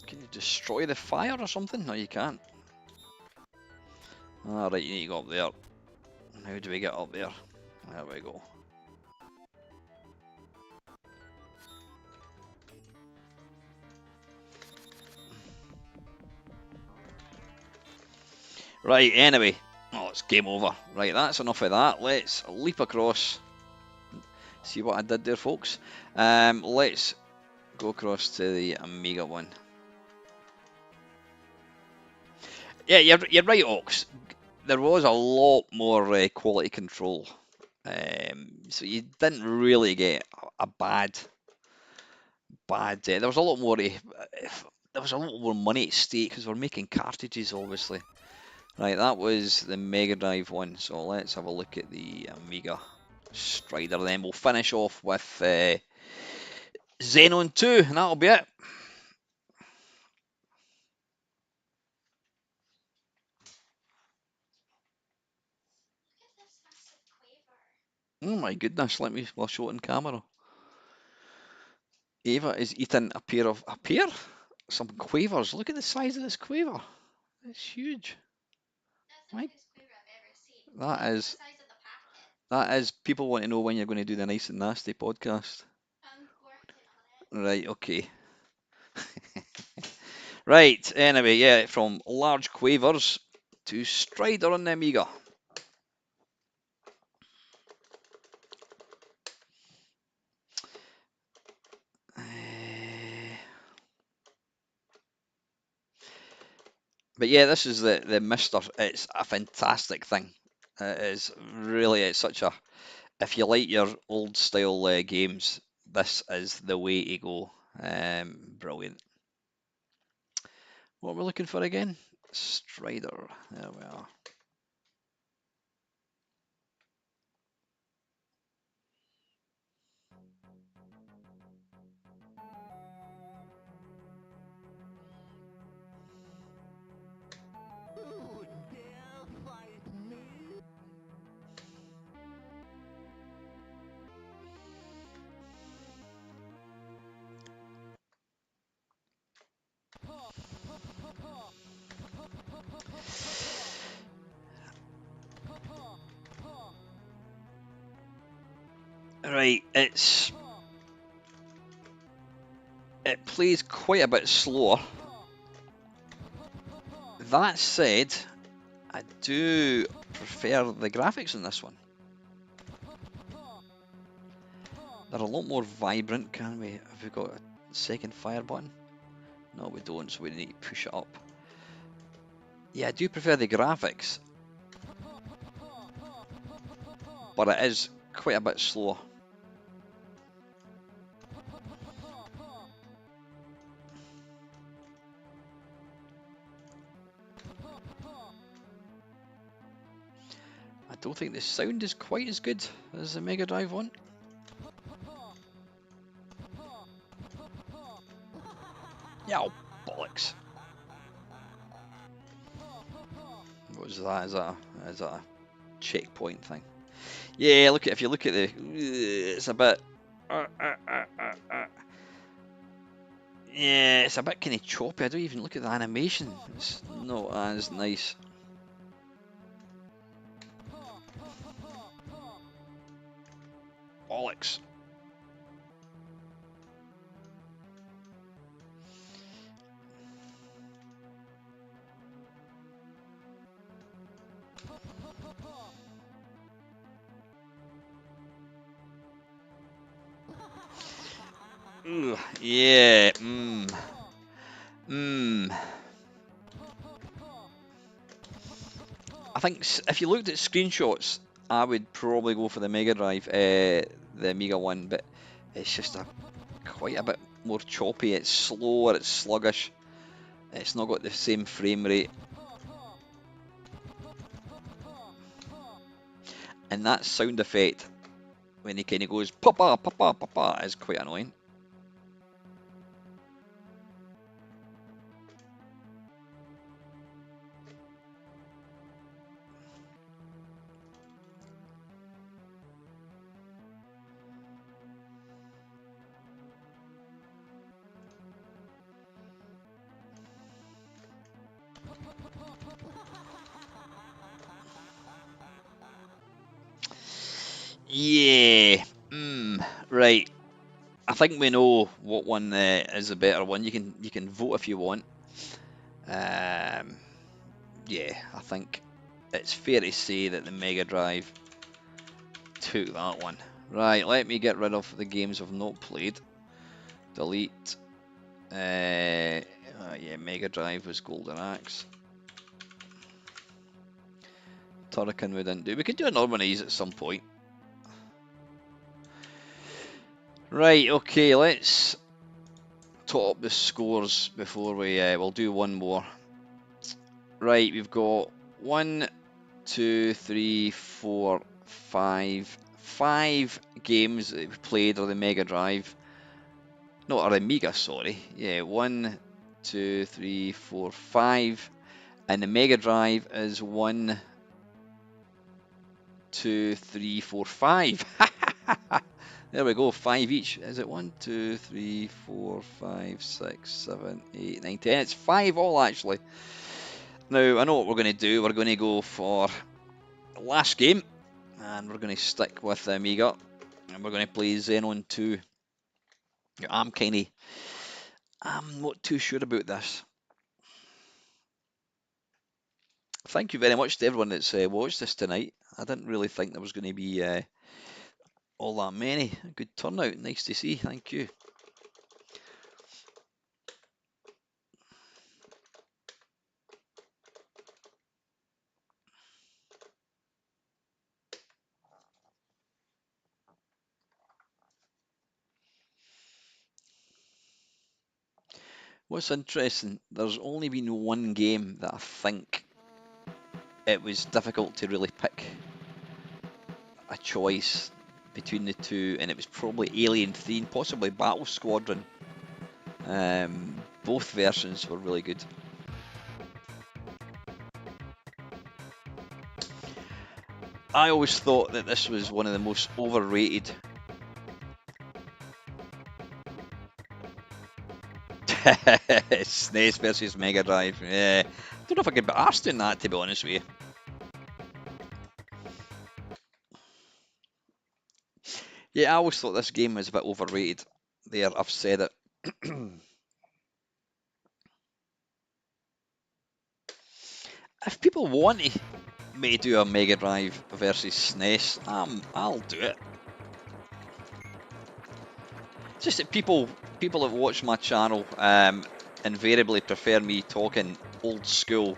[SPEAKER 1] Can you destroy the fire or something? No, you can't. Alright, you need to go up there. How do we get up there? There we go. Right, anyway. Oh, it's game over. Right, that's enough of that. Let's leap across. See what I did there, folks? Let's go across to the Amiga one. Yeah, you're right, Ox. There was a lot more quality control. So you didn't really get a bad. There was a lot more. There was a lot more money at stake because we're making cartridges, obviously. Right, that was the Megadrive one. So let's have a look at the Amiga Strider. Then we'll finish off with Xenon 2, and that'll be it. Oh my goodness! We'll show it in camera. Ava is eating a pair? Some quavers. Look at the size of this quaver. It's huge. My, that is people want to know when you're going to do the nice and nasty podcast. Right, okay. Right, anyway, yeah, from large quavers to Strider on the Amiga. But yeah, this is the Mister. It's a fantastic thing. It is really. It's such a. If you like your old style games, this is the way to go. Brilliant. What are we looking for again? Strider. There we are. Right, it plays quite a bit slower. That said, I do prefer the graphics in this one. They're a lot more vibrant, can we? Have we got a second fire button? No, we don't, so we need to push it up. Yeah, I do prefer the graphics, but it is quite a bit slower. I don't think the sound is quite as good as the Mega Drive one. Yeah, oh, bollocks. What was that? Is that a checkpoint thing? Yeah, if you look at the, it's a bit. Yeah, it's a bit kind of choppy. I don't even look at the animation. It's not as nice. Bollocks. Ugh, yeah. Mmm. I think if you looked at screenshots, I would probably go for the Mega Drive, the Amiga one, but it's just quite a bit more choppy. It's slower, it's sluggish. It's not got the same frame rate, and that sound effect when he kind of goes papa papa papa is quite annoying. Yeah. Right. I think we know what one is the better one. You can vote if you want. Yeah, I think it's fair to say that the Mega Drive took that one. Right, let me get rid of the games I've not played. Delete. Yeah, Mega Drive was Golden Axe. Turrican we didn't do. We could do another one of these at some point. Right, okay, let's top up the scores before we'll do one more. Right, we've got 1, 2, 3, 4, 5. 5 games that we've played on the Mega Drive. No, or Amiga, sorry. Yeah, 1, 2, 3, 4, 5. And the Mega Drive is 1, 2, 3, 4, 5. There we go, 5 each. Is it 1, 2, 3, 4, 5, 6, 7, 8, 9, 10? It's 5 all actually. Now, I know what we're going to do. We're going to go for the last game, and we're going to stick with the Amiga, and we're going to play Xenon 2. I'm not too sure about this. Thank you very much to everyone that's watched this tonight. I didn't really think there was going to be all that many. A good turnout. Nice to see. Thank you. What's interesting, there's only been one game that I think it was difficult to really pick a choice between the two, and it was probably Alien 3 and possibly Battle Squadron. Both versions were really good. I always thought that this was one of the most overrated SNES versus Mega Drive. Yeah, don't know if I could be arsed in that, to be honest with you. Yeah, I always thought this game was a bit overrated. There, I've said it. If people want me to do a Mega Drive versus SNES, I'll do it. It's just that people that watch my channel invariably prefer me talking old school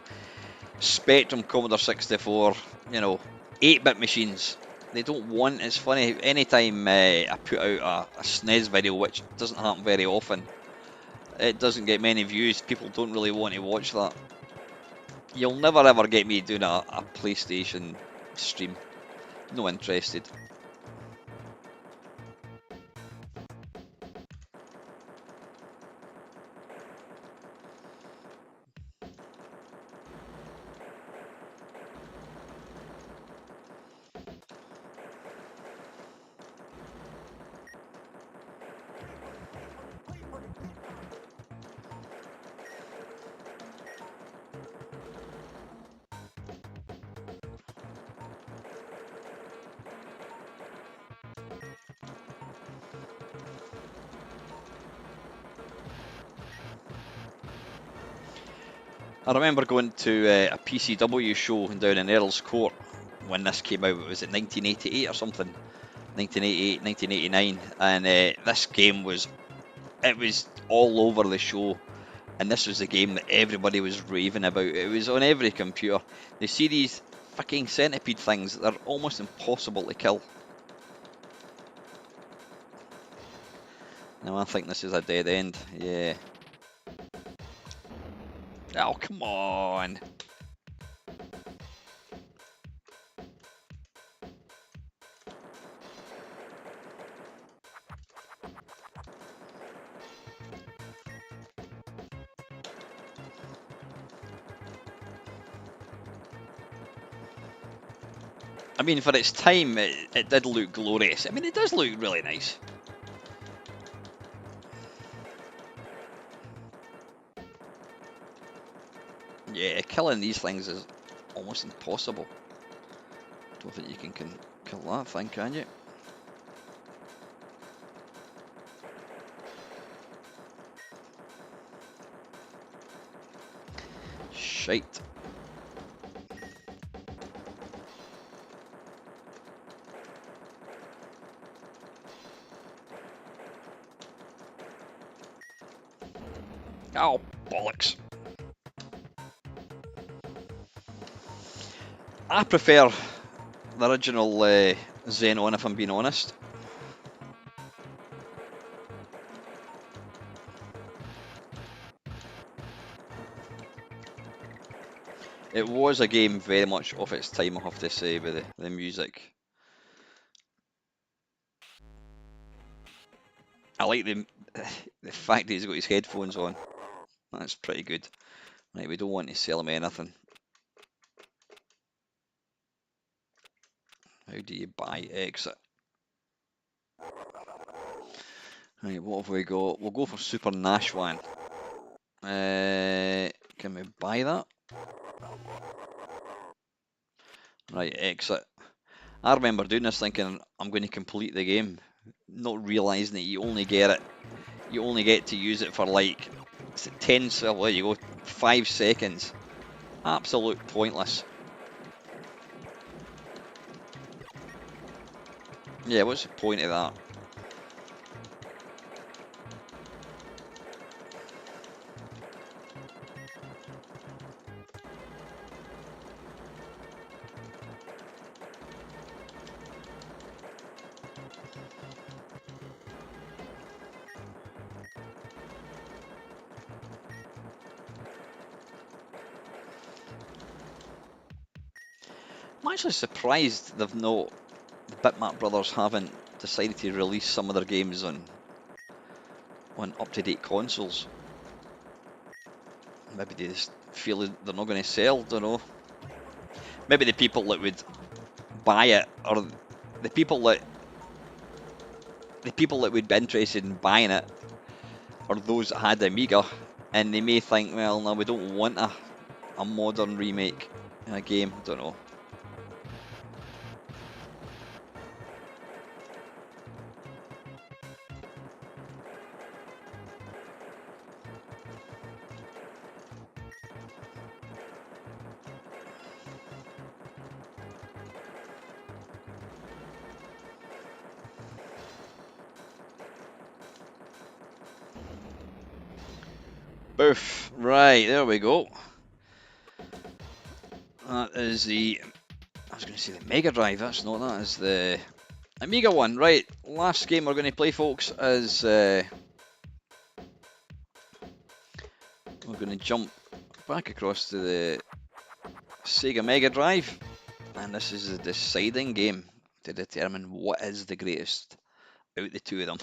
[SPEAKER 1] Spectrum, Commodore 64, 8-bit machines. They don't want. It's funny. Anytime I put out a SNES video, which doesn't happen very often, it doesn't get many views. People don't really want to watch that. You'll never ever get me doing a PlayStation stream. No interested. I remember going to a PCW show down in Earl's Court when this came out. Was it 1988 or something? 1988, 1989, and this game was all over the show. And this was the game that everybody was raving about. It was on every computer. You see these fucking centipede things that are almost impossible to kill. Now I think this is a dead end. Yeah. Oh, come on. I mean, for its time, it did look glorious. I mean, it does look really nice. Yeah, killing these things is almost impossible. Don't think you can kill that thing, can you? Shite. Oh, bollocks. I prefer the original Xenon, if I'm being honest. It was a game very much of its time, I have to say, with the music. I like the fact that he's got his headphones on. That's pretty good. Right, we don't want to sell him anything. How do you buy exit? Right, what have we got? We'll go for Super Nashwan. Can we buy that? Right, exit. I remember doing this thinking I'm going to complete the game, not realising that you only get to use it for like 10, so there you go, 5 seconds. Absolute pointless. Yeah, what's the point of that? I'm actually surprised the Bitmap Brothers haven't decided to release some of their games on up-to-date consoles. Maybe they just feel they're not going to sell, don't know. Maybe the people that would buy it, or the people that would be interested in buying it, are those that had Amiga, and they may think, well, no, we don't want a modern remake in a game. Don't know. Boof. Right, there we go. That is the, I was going to say the Mega Drive, that's not, that is the Amiga one. Right, last game we're going to play, folks, is we're going to jump back across to the Sega Mega Drive, and this is the deciding game to determine what is the greatest out of the two of them.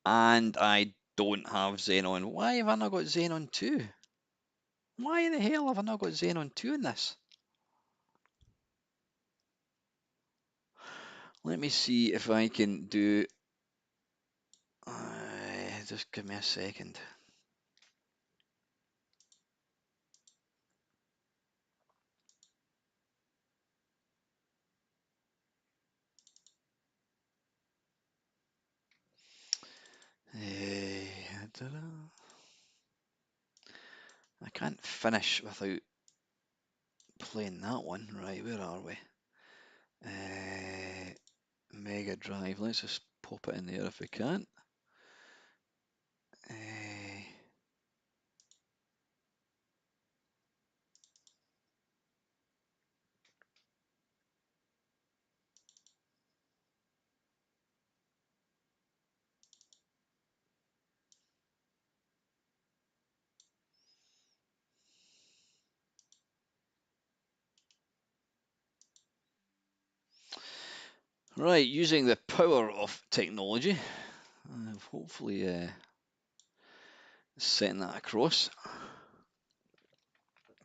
[SPEAKER 1] And I don't have Xenon. Why have I not got Xenon 2? Why the hell have I not got Xenon 2 in this? Let me see if I can do... just give me a second. can't finish without playing that one. Right, where are we? Mega Drive. Let's just pop it in there if we can. Right, using the power of technology, hopefully setting that across.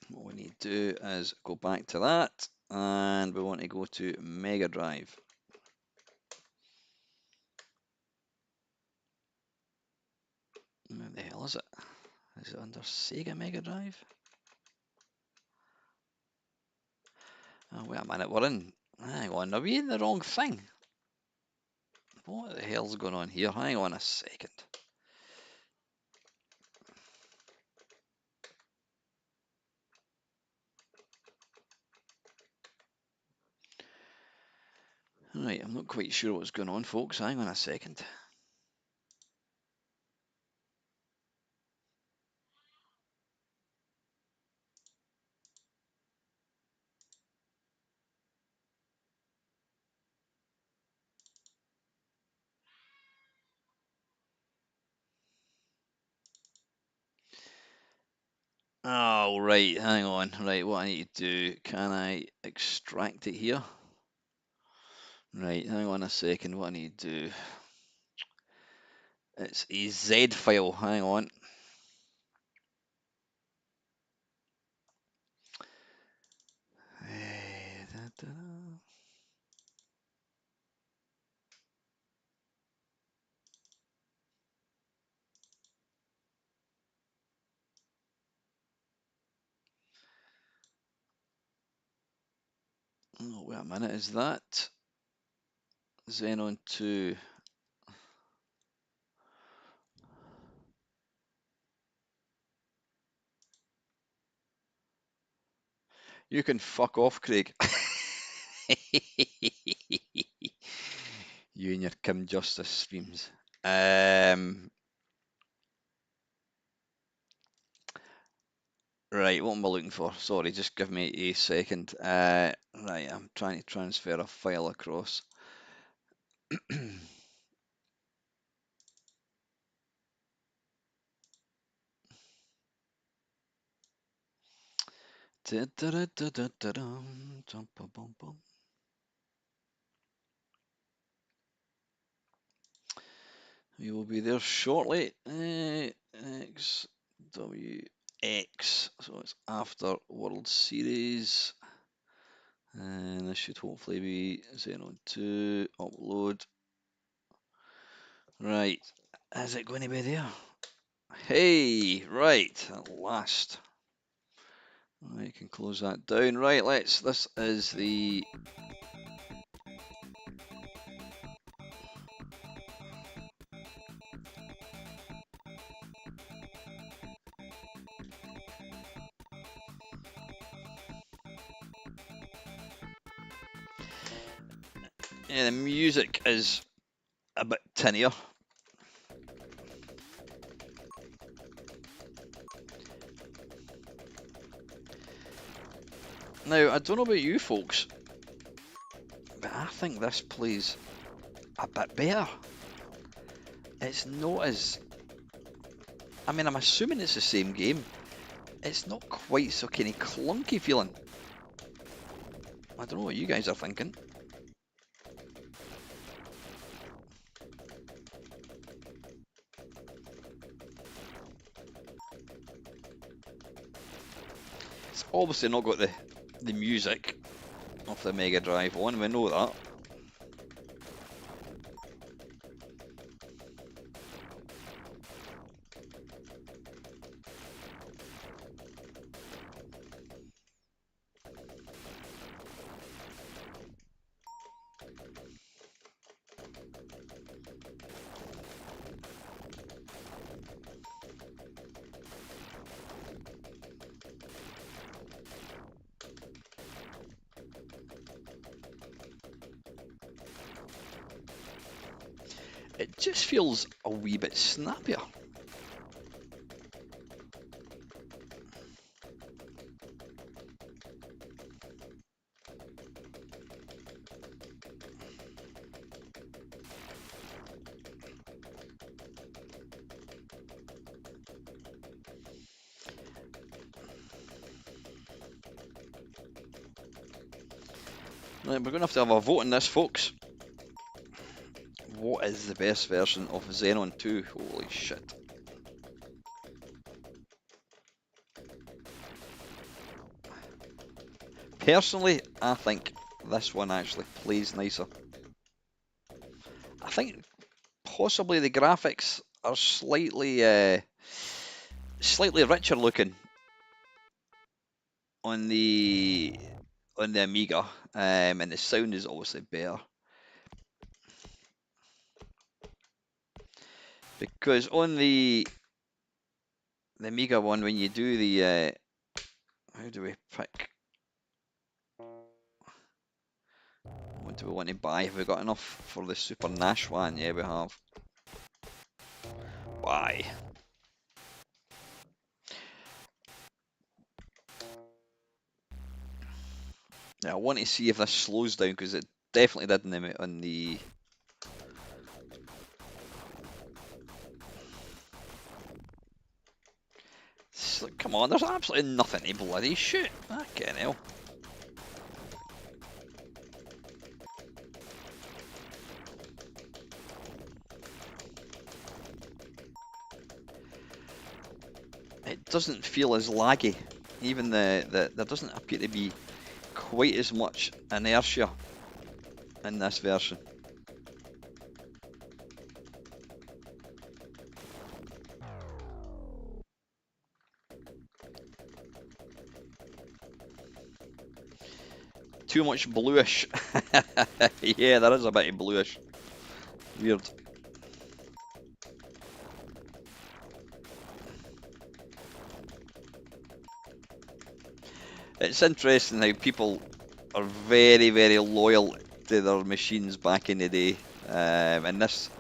[SPEAKER 1] What we need to do is go back to that, and we want to go to Mega Drive. Where the hell is it? Is it under Sega Mega Drive? Oh, wait a minute, hang on, are we in the wrong thing? What the hell's going on here? Hang on a second. Right, I'm not quite sure what's going on, folks. Hang on a second. Oh, right, hang on. Right, what I need to do, can I extract it here? Right, hang on a second, what I need to do. It's a Z file, hang on. Oh, wait a minute, is that Xenon 2? You can fuck off, Craig. You and your Kim Justice streams. Right, what am I looking for? Sorry, just give me a second. Right, I'm trying to transfer a file across. We will be there shortly. XWX, so it's after World Series. And this should hopefully be Xenon 2, upload. Right, is it going to be there? Hey, right, at last. I can close that down. Right, this is the... Yeah, the music is a bit tinnier. Now, I don't know about you folks, but I think this plays a bit better. It's not as... I mean, I'm assuming it's the same game. It's not quite so kind of clunky feeling. I don't know what you guys are thinking. It's obviously not got the music of the Mega Drive on, we know that. It just feels a wee bit snappier. Right, we're going to have a vote on this, folks. What is the best version of Xenon 2? Holy shit. Personally, I think this one actually plays nicer. I think possibly the graphics are slightly richer looking on the Amiga, and the sound is obviously better. Because on the Amiga one, when you do the how do we pick? What do we want to buy? Have we got enough for the Super Nash one? Yeah, we have. Why? Yeah, I want to see if this slows down because it definitely did on the. Come on, there's absolutely nothing to bloody shoot. Fucking hell. It doesn't feel as laggy. Even there doesn't appear to be quite as much inertia in this version. Too much bluish. Yeah, there is a bit of bluish. Weird. It's interesting how people are very, very loyal to their machines back in the day, and this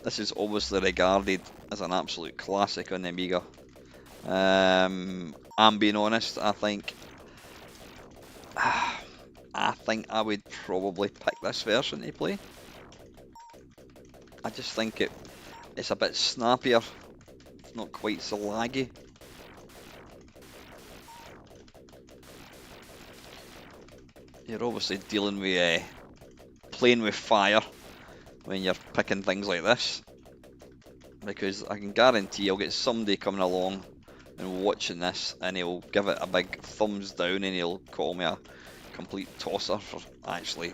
[SPEAKER 1] is obviously regarded as an absolute classic on the Amiga. I'm being honest, I think I would probably pick this version to play. I just think it's a bit snappier. It's not quite so laggy. You're obviously dealing with playing with fire when you're picking things like this, because I can guarantee I'll get somebody coming along and watching this, and he'll give it a big thumbs down, and he'll call me a complete tosser for actually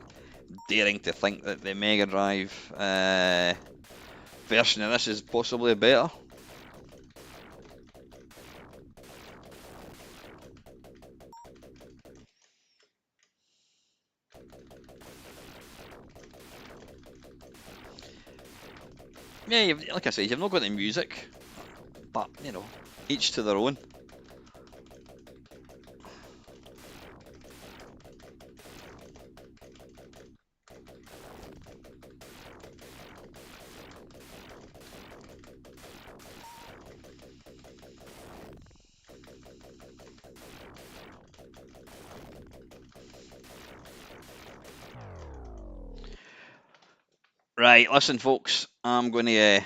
[SPEAKER 1] daring to think that the Mega Drive version of this is possibly better. Yeah, like I said, you've not got the music, but you know, each to their own. Right, listen, folks, I'm going to.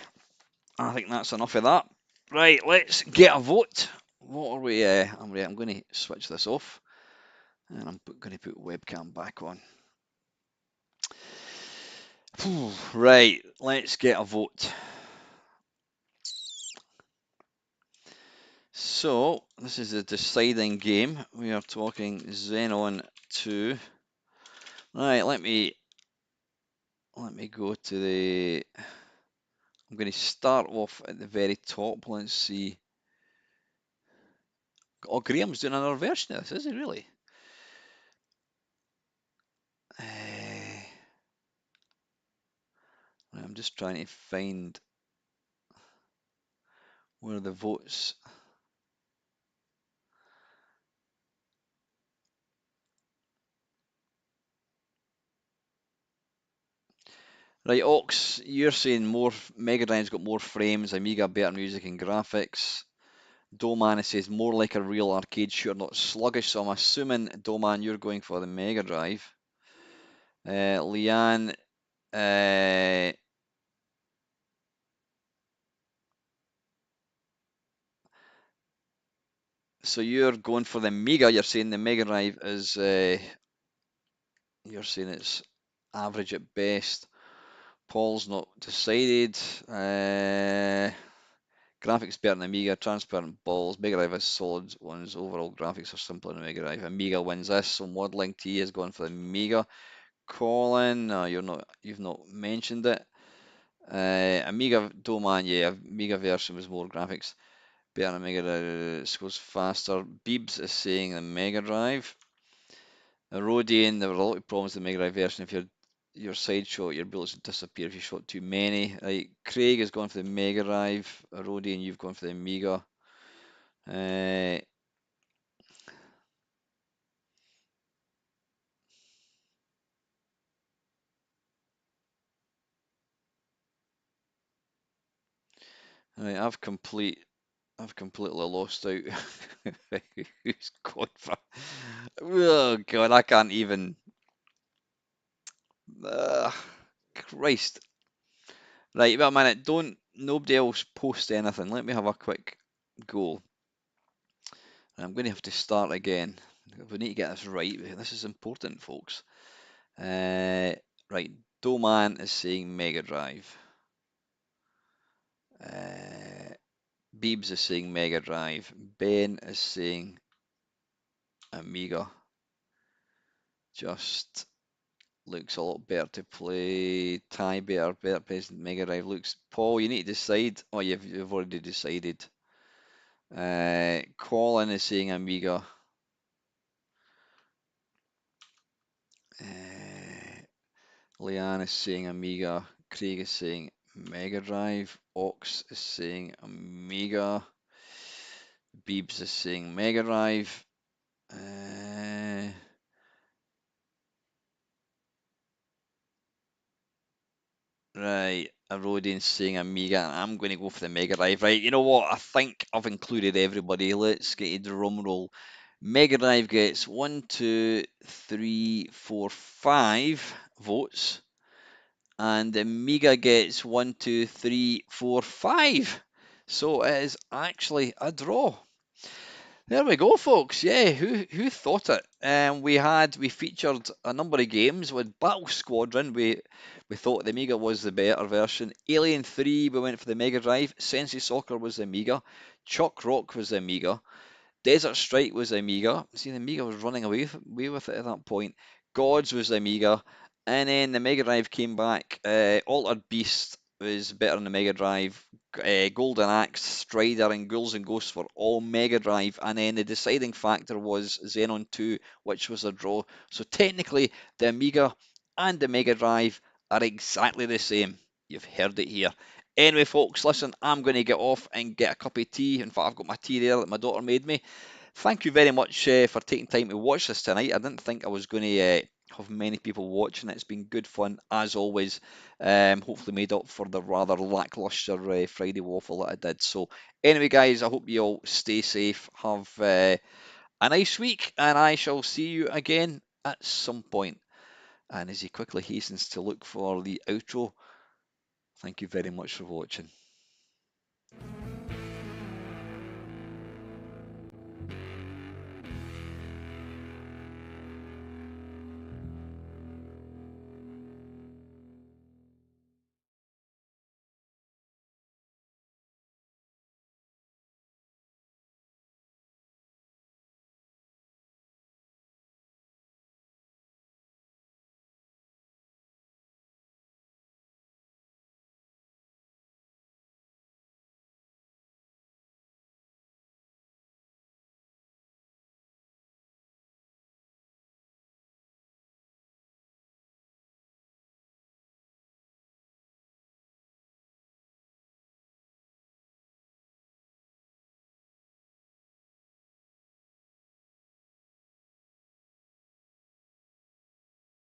[SPEAKER 1] I think that's enough of that. Right, let's get a vote. What are we? I'm going to switch this off, and I'm going to put webcam back on. Right, let's get a vote. So, this is a deciding game. We are talking Xenon 2. Right, let me go to the. I'm going to start off at the very top. Let's see. Oh, Graham's doing another version of this, is he really? I'm just trying to find where the votes. Right, Ox, you're saying more Mega Drive's got more frames, Amiga better music and graphics. Doman says more like a real arcade shooter, not sluggish. So I'm assuming Doman, you're going for the Mega Drive. Leanne, uh, so you're going for the Amiga. You're saying the Mega Drive is, you're saying it's average at best. Paul's not decided. Graphics better than Amiga, transparent balls. Mega Drive has solid ones. Overall graphics are simpler than Mega Drive. Amiga wins this. So Modeling T is going for the Amiga. Colin, no, you've not mentioned it. Amiga Doman, yeah, Amiga version was more graphics. Better than Mega Drive, scores faster. Beebs is saying the Mega Drive. Rodian, there were a lot of problems with the Mega Drive version. If your side shot, your bullets would disappear if you shot too many. Right, Craig has gone for the Mega Drive. Rodian, you've gone for the Amiga. Uh, right, I've completely lost out. Who's going for? Oh God, I can't even. Uh, Christ. Right, wait a minute. Don't nobody else post anything. Let me have a quick go. I'm going to have to start again. We need to get this right. This is important, folks. Right, Doman is saying Mega Drive. Uh, Beebs is saying Mega Drive. Ben is saying Amiga. Just looks a lot better to play. Tie better present Mega Drive looks. Paul, you need to decide. Oh, you've already decided. Colin is saying Amiga. Uh, Leanne is saying Amiga. Craig is saying Mega Drive. Ox is saying Amiga. Beebs is saying Mega Drive. Uh, right, Arodian's saying Amiga. I'm going to go for the Mega Drive. Right, you know what? I think I've included everybody. Let's get a drum roll. Mega Drive gets 1, 2, 3, 4, 5 votes, and the Amiga gets 1, 2, 3, 4, 5. So it is actually a draw. There we go, folks. Yeah, who thought it? We featured a number of games with Battle Squadron. We thought the Amiga was the better version. Alien 3, we went for the Mega Drive. Sensi Soccer was the Amiga. Chuck Rock was the Amiga. Desert Strike was the Amiga. See, the Amiga was running away with it at that point. Gods was the Amiga. And then the Mega Drive came back. Altered Beast was better than the Mega Drive. Golden Axe, Strider, and Ghouls and Ghosts were all Mega Drive. And then the deciding factor was Xenon 2, which was a draw. So technically, the Amiga and the Mega Drive are exactly the same. You've heard it here. Anyway, folks, listen, I'm going to get off and get a cup of tea. In fact, I've got my tea there that my daughter made me. Thank you very much for taking time to watch this tonight. I didn't think I was going to have many people watching it. It's been good fun, as always. Hopefully made up for the rather lackluster Friday waffle that I did. So, anyway, guys, I hope you all stay safe. Have a nice week, and I shall see you again at some point. And as he quickly hastens to look for the outro, thank you very much for watching.